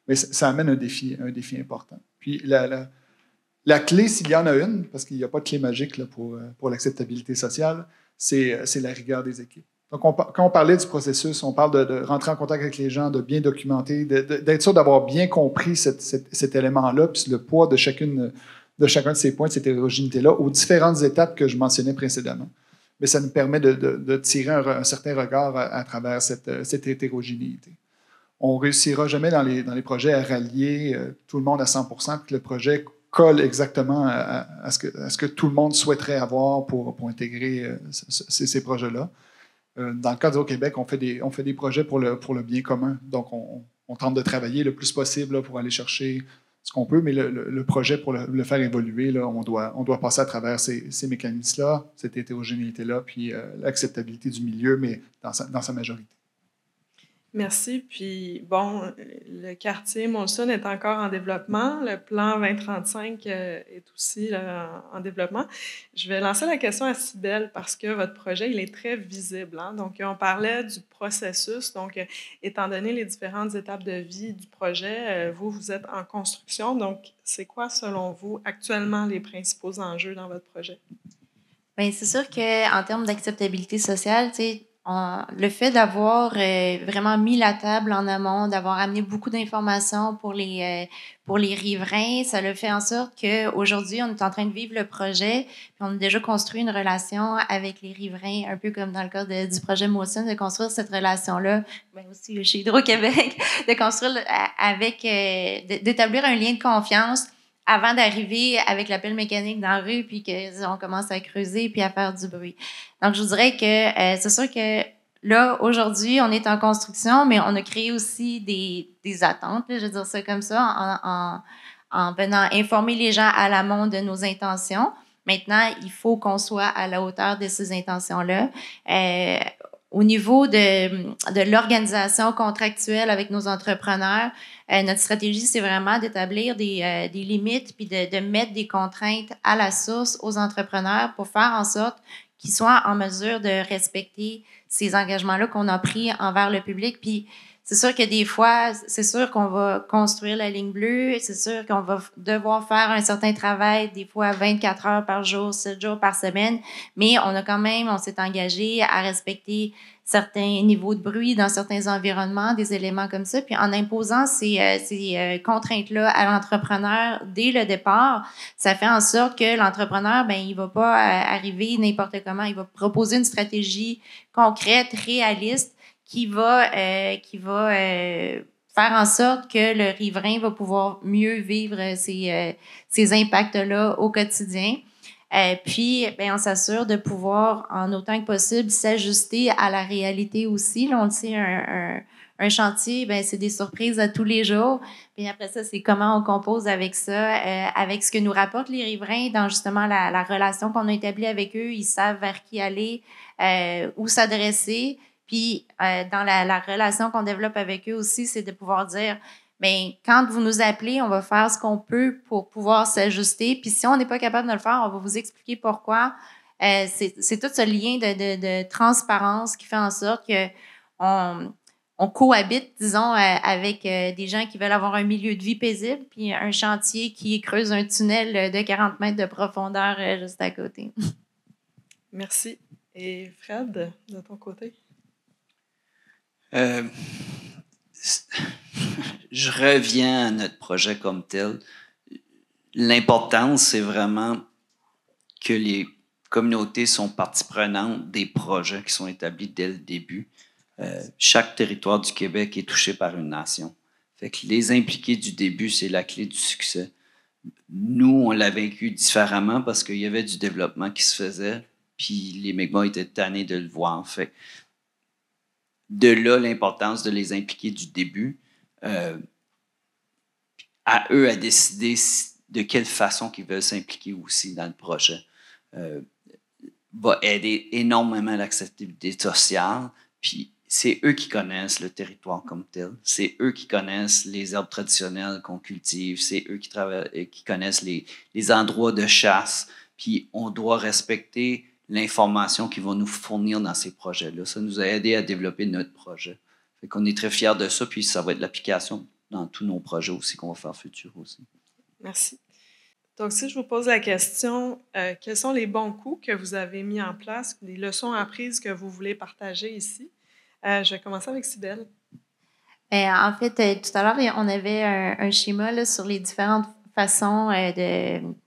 mais ça amène un défi important. Puis, la clé, s'il y en a une, parce qu'il n'y a pas de clé magique là, pour l'acceptabilité sociale, c'est la rigueur des équipes. Donc, quand on parlait du processus, on parle de rentrer en contact avec les gens, de bien documenter, d'être sûr d'avoir bien compris cet élément-là, puis le poids de chacun de ces points, de cette hétérogénéité-là, aux différentes étapes que je mentionnais précédemment. Mais ça nous permet de tirer un certain regard à travers cette hétérogénéité. On ne réussira jamais dans les projets à rallier tout le monde à 100%, que le projet colle exactement à ce que tout le monde souhaiterait avoir pour intégrer ces projets-là. Dans le cas du Québec, on fait des projets pour le bien commun. Donc, on tente de travailler le plus possible là, pour aller chercher ce qu'on peut, mais le projet, pour le faire évoluer, là, on doit passer à travers ces mécanismes-là, cette hétérogénéité-là, puis l'acceptabilité du milieu, mais dans sa majorité. Merci. Puis, bon, le quartier Molson est encore en développement. Le plan 2035 est aussi là, en développement. Je vais lancer la question à Cybèle parce que votre projet, il est très visible. Hein? Donc, on parlait du processus. Donc, étant donné les différentes étapes de vie du projet, vous êtes en construction. Donc, c'est quoi, selon vous, actuellement, les principaux enjeux dans votre projet? Bien, c'est sûr qu'en termes d'acceptabilité sociale, tu sais, le fait d'avoir vraiment mis la table en amont, d'avoir amené beaucoup d'informations pour les riverains, ça le fait en sorte qu'aujourd'hui, on est en train de vivre le projet, puis on a déjà construit une relation avec les riverains, un peu comme dans le cas du projet Molson, de construire cette relation-là, mais aussi chez Hydro-Québec, de construire d'établir un lien de confiance avant d'arriver avec la pelle mécanique dans la rue, puis qu'on commence à creuser puis à faire du bruit. Donc, je vous dirais que c'est sûr que là, aujourd'hui, on est en construction, mais on a créé aussi des attentes, là, je veux dire ça comme ça, en venant informer les gens à l'amont de nos intentions. Maintenant, il faut qu'on soit à la hauteur de ces intentions-là. Au niveau de l'organisation contractuelle avec nos entrepreneurs, notre stratégie, c'est vraiment d'établir des limites puis de mettre des contraintes à la source aux entrepreneurs pour faire en sorte qu'ils soient en mesure de respecter ces engagements-là qu'on a pris envers le public. Puis c'est sûr que des fois, c'est sûr qu'on va construire la ligne bleue, c'est sûr qu'on va devoir faire un certain travail, des fois 24 heures par jour, 7 jours par semaine, mais on s'est engagé à respecter certains niveaux de bruit dans certains environnements, des éléments comme ça. Puis en imposant ces contraintes-là à l'entrepreneur dès le départ, ça fait en sorte que l'entrepreneur, ben, il va pas arriver n'importe comment, il va proposer une stratégie concrète, réaliste, qui va faire en sorte que le riverain va pouvoir mieux vivre ces impacts-là au quotidien. Puis, ben, on s'assure de pouvoir, en autant que possible, s'ajuster à la réalité aussi. Là, on le sait, un chantier, ben, c'est des surprises à tous les jours. Puis après ça, c'est comment on compose avec ça, avec ce que nous rapportent les riverains dans justement la relation qu'on a établie avec eux. Ils savent vers qui aller, où s'adresser. Puis, dans la relation qu'on développe avec eux aussi, c'est de pouvoir dire, bien, quand vous nous appelez, on va faire ce qu'on peut pour pouvoir s'ajuster. Puis, si on n'est pas capable de le faire, on va vous expliquer pourquoi. C'est tout ce lien de transparence qui fait en sorte que on cohabite, disons, avec des gens qui veulent avoir un milieu de vie paisible, puis un chantier qui creuse un tunnel de 40 mètres de profondeur juste à côté. Merci. Et Fred, de ton côté? Je reviens à notre projet comme tel. L'importance, c'est vraiment que les communautés sont partie prenante des projets qui sont établis dès le début. Chaque territoire du Québec est touché par une nation. Fait que les impliqués du début, c'est la clé du succès. Nous, on l'a vécu différemment parce qu'il y avait du développement qui se faisait, puis les Mi'kmaq étaient tannés de le voir. Fait de là, l'importance de les impliquer du début. À eux à décider de quelle façon ils veulent s'impliquer aussi dans le projet. Va aider énormément l'acceptabilité sociale, puis c'est eux qui connaissent le territoire comme tel. C'est eux qui connaissent les herbes traditionnelles qu'on cultive. C'est eux qui connaissent les endroits de chasse. Puis on doit respecter l'information qu'ils vont nous fournir dans ces projets-là. Ça nous a aidé à développer notre projet. Fait qu'on est très fiers de ça, puis ça va être l'application dans tous nos projets aussi qu'on va faire futur aussi. Merci. Donc, si je vous pose la question, quels sont les bons coups que vous avez mis en place, les leçons apprises que vous voulez partager ici? Je vais commencer avec Cybèle. En fait, tout à l'heure, on avait un schéma là, sur les différentes façons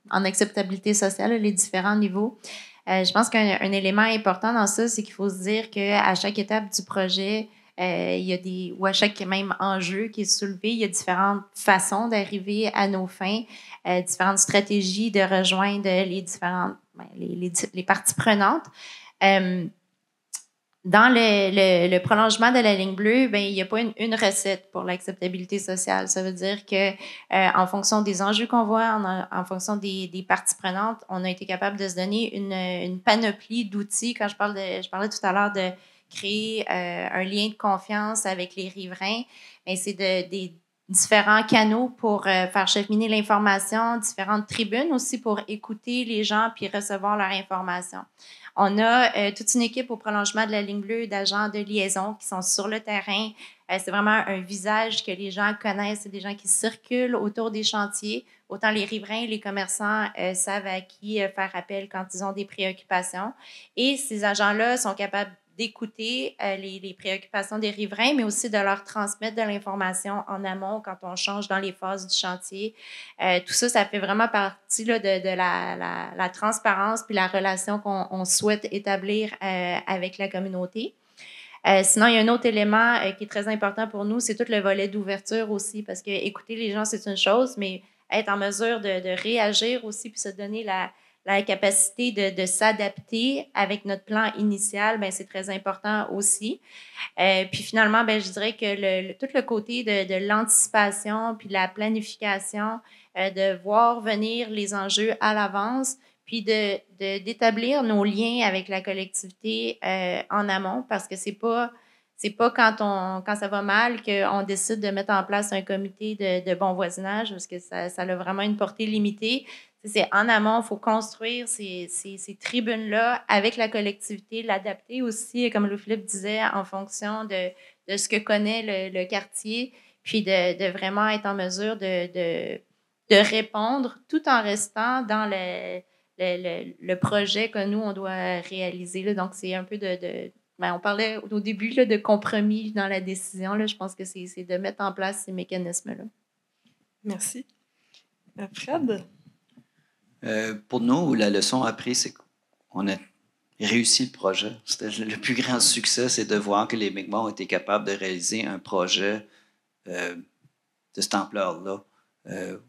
en acceptabilité sociale, les différents niveaux. Je pense qu'un élément important dans ça, c'est qu'il faut se dire qu'à chaque étape du projet, il y a ou à chaque même enjeu qui est soulevé, il y a différentes façons d'arriver à nos fins, différentes stratégies de rejoindre les différentes, les parties prenantes. Dans le prolongement de la ligne bleue, il n'y a pas une recette pour l'acceptabilité sociale. Ça veut dire que en fonction des enjeux qu'on voit, en fonction des parties prenantes, on a été capable de se donner une panoplie d'outils. Quand je parlais tout à l'heure de créer un lien de confiance avec les riverains, c'est des différents canaux pour faire cheminer l'information, différentes tribunes aussi pour écouter les gens puis recevoir leur information. On a toute une équipe au prolongement de la ligne bleue d'agents de liaison qui sont sur le terrain. C'est vraiment un visage que les gens connaissent. C'est des gens qui circulent autour des chantiers. Autant les riverains, les commerçants savent à qui faire appel quand ils ont des préoccupations. Et ces agents-là sont capables d'écouter les préoccupations des riverains, mais aussi de leur transmettre de l'information en amont quand on change dans les phases du chantier. Tout ça, ça fait vraiment partie là, de la transparence puis la relation qu'on souhaite établir avec la communauté. Sinon, il y a un autre élément qui est très important pour nous, c'est tout le volet d'ouverture aussi, parce que écouter les gens, c'est une chose, mais être en mesure de réagir aussi puis se donner la capacité de s'adapter avec notre plan initial, c'est très important aussi. Puis finalement, je dirais que tout le côté de l'anticipation puis de la planification, de voir venir les enjeux à l'avance, puis d'établir nos liens avec la collectivité en amont, parce que c'est pas quand ça va mal qu'on décide de mettre en place un comité de bon voisinage, parce que ça a vraiment une portée limitée. C'est en amont, il faut construire ces tribunes-là avec la collectivité, l'adapter aussi, comme Louis-Philippe disait, en fonction de ce que connaît le quartier, puis de vraiment être en mesure de répondre tout en restant dans le projet que nous, on doit réaliser. Là. Donc, c'est un peu on parlait au début là, de compromis dans la décision. Là. Je pense que c'est de mettre en place ces mécanismes-là. Merci. Fred? Pour nous, la leçon apprise, c'est qu'on a réussi le projet. C'était le plus grand succès, c'est de voir que les Mi'kmaq ont été capables de réaliser un projet de cette ampleur-là.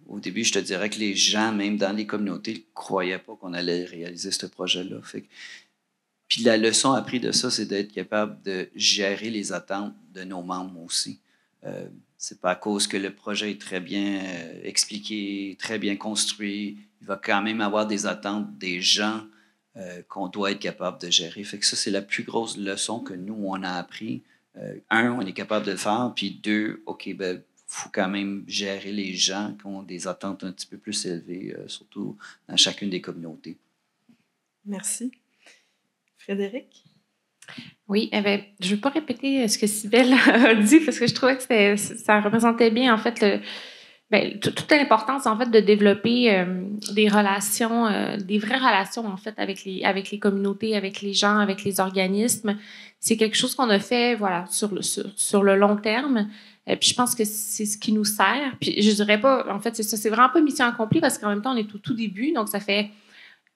Au début, je te dirais que les gens, même dans les communautés, ne croyaient pas qu'on allait réaliser ce projet-là. Puis la leçon apprise de ça, c'est d'être capable de gérer les attentes de nos membres aussi. C'est pas à cause que le projet est très bien expliqué, très bien construit. Il va quand même avoir des attentes des gens qu'on doit être capable de gérer. Fait que ça, c'est la plus grosse leçon que nous, on a appris. Un, on est capable de le faire. Puis deux, OK, faut quand même gérer les gens qui ont des attentes un petit peu plus élevées, surtout dans chacune des communautés. Merci. Frédéric? Oui, je ne veux pas répéter ce que Cybèle a dit parce que je trouvais que ça représentait bien en fait toute l'importance en fait de développer des relations, des vraies relations en fait avec les communautés, avec les gens, avec les organismes. C'est quelque chose qu'on a fait voilà sur le long terme. Puis je pense que c'est ce qui nous sert. Puis je dirais pas, en fait, c'est ça, c'est vraiment pas mission accomplie parce qu'en même temps on est au tout début, donc ça fait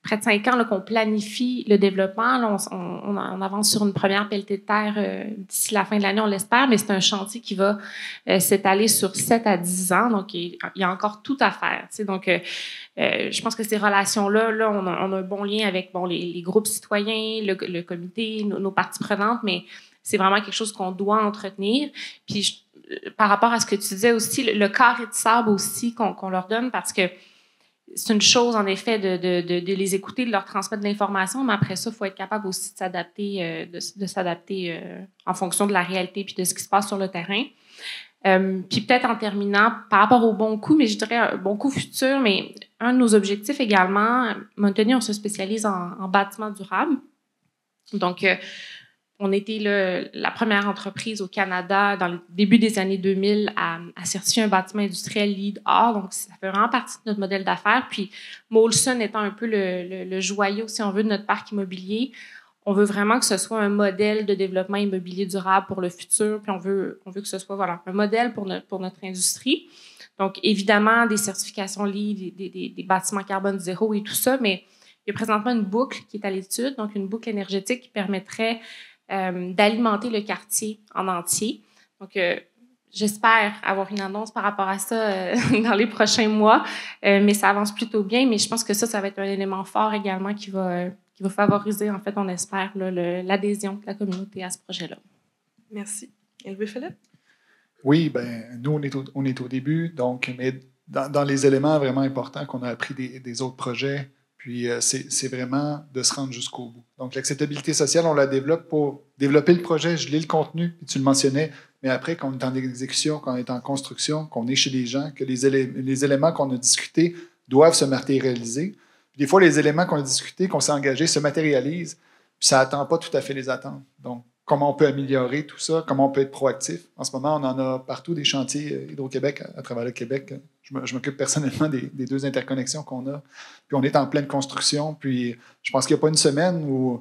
près de 5 ans là, qu'on planifie le développement. Là, on avance sur une première pelletée de terre d'ici la fin de l'année, on l'espère, mais c'est un chantier qui va s'étaler sur 7 à 10 ans. Donc, il y a encore tout à faire. Tu sais, donc, je pense que ces relations-là, là, on a un bon lien avec les groupes citoyens, le comité, nos parties prenantes, mais c'est vraiment quelque chose qu'on doit entretenir. Puis, par rapport à ce que tu disais aussi, le carré de sable aussi qu'on leur donne, parce que c'est une chose, en effet, de les écouter, de leur transmettre de l'information, mais après ça, il faut être capable aussi de s'adapter, de s'adapter en fonction de la réalité puis de ce qui se passe sur le terrain. Puis peut-être en terminant, par rapport au bon coup, mais je dirais un bon coup futur, mais un de nos objectifs également, Montagny, on se spécialise en bâtiment durable. Donc, on était la première entreprise au Canada dans le début des années 2000 à certifier un bâtiment industriel LEED A. Donc, ça fait vraiment partie de notre modèle d'affaires. Puis, Molson étant un peu le joyau, si on veut, de notre parc immobilier, on veut vraiment que ce soit un modèle de développement immobilier durable pour le futur. Puis, on veut que ce soit voilà, un modèle pour notre industrie. Donc, évidemment, des certifications LEED, des bâtiments carbone zéro et tout ça, mais il y a présentement une boucle qui est à l'étude, donc une boucle énergétique qui permettrait d'alimenter le quartier en entier. Donc, j'espère avoir une annonce par rapport à ça dans les prochains mois, mais ça avance plutôt bien. Mais je pense que ça va être un élément fort également qui va favoriser, en fait, on espère, l'adhésion de la communauté à ce projet-là. Merci. Louis-Philippe? Oui, ben nous, on est au début, donc, mais dans les éléments vraiment importants qu'on a appris des autres projets, puis c'est vraiment de se rendre jusqu'au bout. Donc, l'acceptabilité sociale, on la développe pour développer le projet, je lis le contenu, puis tu le mentionnais, mais après, quand on est en exécution, quand on est en construction, qu'on est chez les gens, que les éléments qu'on a discutés doivent se matérialiser. Puis des fois, les éléments qu'on a discutés, qu'on s'est engagés, se matérialisent, puis ça n'attend pas tout à fait les attentes. Donc, comment on peut améliorer tout ça, comment on peut être proactif. En ce moment, on en a partout des chantiers Hydro-Québec à travers le Québec. Je m'occupe personnellement des 2 interconnexions qu'on a. Puis on est en pleine construction. Puis je pense qu'il n'y a pas une semaine où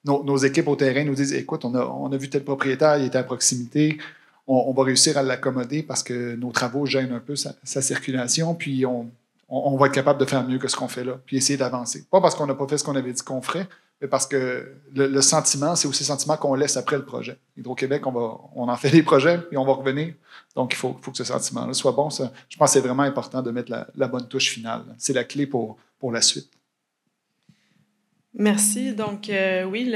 nos équipes au terrain nous disent « Écoute, on a vu tel propriétaire, il était à proximité. On va réussir à l'accommoder parce que nos travaux gênent un peu sa circulation. Puis on va être capable de faire mieux que ce qu'on fait là. Puis essayer d'avancer. Pas parce qu'on n'a pas fait ce qu'on avait dit qu'on ferait, mais parce que le sentiment, c'est aussi le sentiment qu'on laisse après le projet. Hydro-Québec, on en fait des projets, puis on va revenir. Donc, il faut que ce sentiment-là soit bon. Ça, je pense que c'est vraiment important de mettre la bonne touche finale. C'est la clé pour la suite. Merci. Donc, oui,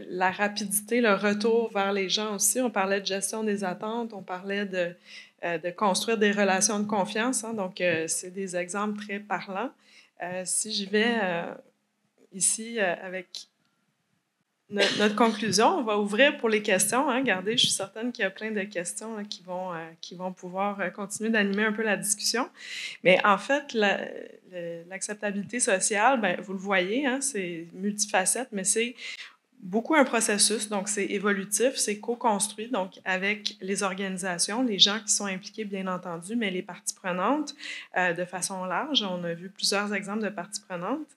la rapidité, le retour vers les gens aussi. On parlait de gestion des attentes, on parlait de construire des relations de confiance. Hein, donc, c'est des exemples très parlants. Si j'y vais ici avec notre conclusion, on va ouvrir pour les questions. Hein. Regardez, je suis certaine qu'il y a plein de questions là, qui vont pouvoir continuer d'animer un peu la discussion. Mais en fait, l'acceptabilité sociale, ben, vous le voyez, hein, c'est multifacette, mais c'est beaucoup un processus. Donc, c'est évolutif, c'est co-construit, donc avec les organisations, les gens qui sont impliqués, bien entendu, mais les parties prenantes de façon large. On a vu plusieurs exemples de parties prenantes.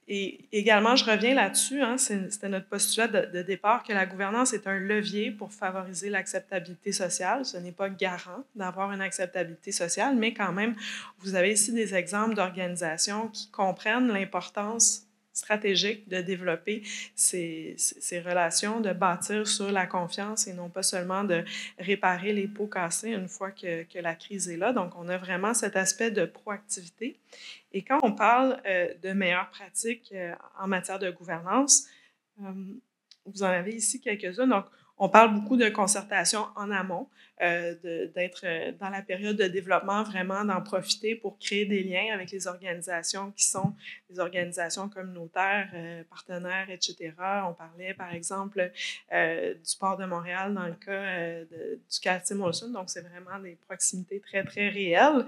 Et également, je reviens là-dessus, hein, c'était notre postulat de départ, que la gouvernance est un levier pour favoriser l'acceptabilité sociale. Ce n'est pas garant d'avoir une acceptabilité sociale, mais quand même, vous avez ici des exemples d'organisations qui comprennent l'importance stratégique de développer ces relations, de bâtir sur la confiance et non pas seulement de réparer les pots cassés une fois que la crise est là. Donc, on a vraiment cet aspect de proactivité. Et quand on parle de meilleures pratiques en matière de gouvernance, vous en avez ici quelques-unes. Donc, on parle beaucoup de concertation en amont, d'être dans la période de développement, vraiment d'en profiter pour créer des liens avec les organisations qui sont des organisations communautaires, partenaires, etc. On parlait, par exemple, du port de Montréal dans le cas du quartier Molson. Donc, c'est vraiment des proximités très, très réelles.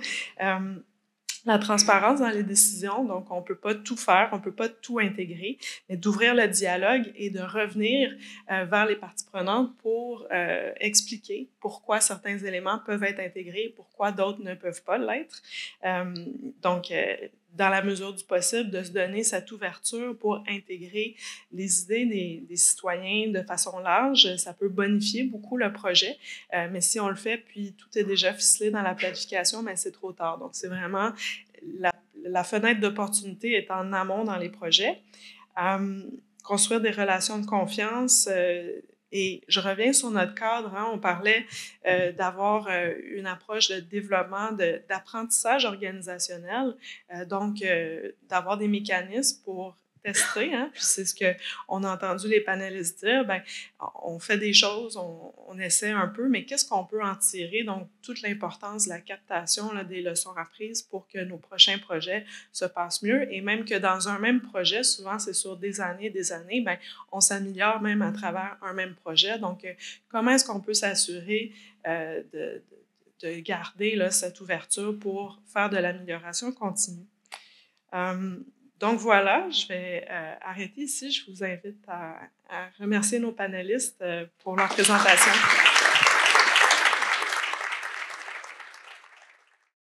la transparence dans les décisions, donc on ne peut pas tout faire, on ne peut pas tout intégrer, mais d'ouvrir le dialogue et de revenir vers les parties prenantes pour expliquer pourquoi certains éléments peuvent être intégrés, pourquoi d'autres ne peuvent pas l'être. Donc, dans la mesure du possible, de se donner cette ouverture pour intégrer les idées des citoyens de façon large. Ça peut bonifier beaucoup le projet, mais si on le fait, puis tout est déjà ficelé dans la planification, mais c'est trop tard. Donc, c'est vraiment la fenêtre d'opportunité est en amont dans les projets. Construire des relations de confiance. Et je reviens sur notre cadre. Hein, on parlait d'avoir une approche de développement, d'apprentissage organisationnel, donc d'avoir des mécanismes pour tester. Hein, puis c'est ce qu'on a entendu les panélistes dire. Bien, on fait des choses, on essaie un peu, mais qu'est-ce qu'on peut en tirer? Donc, toute l'importance de la captation là, des leçons apprises pour que nos prochains projets se passent mieux. Et même que dans un même projet, souvent c'est sur des années, bien, on s'améliore même à travers un même projet. Donc, comment est-ce qu'on peut s'assurer de garder là, cette ouverture pour faire de l'amélioration continue? Donc voilà, je vais arrêter ici. Je vous invite à remercier nos panélistes pour leur présentation.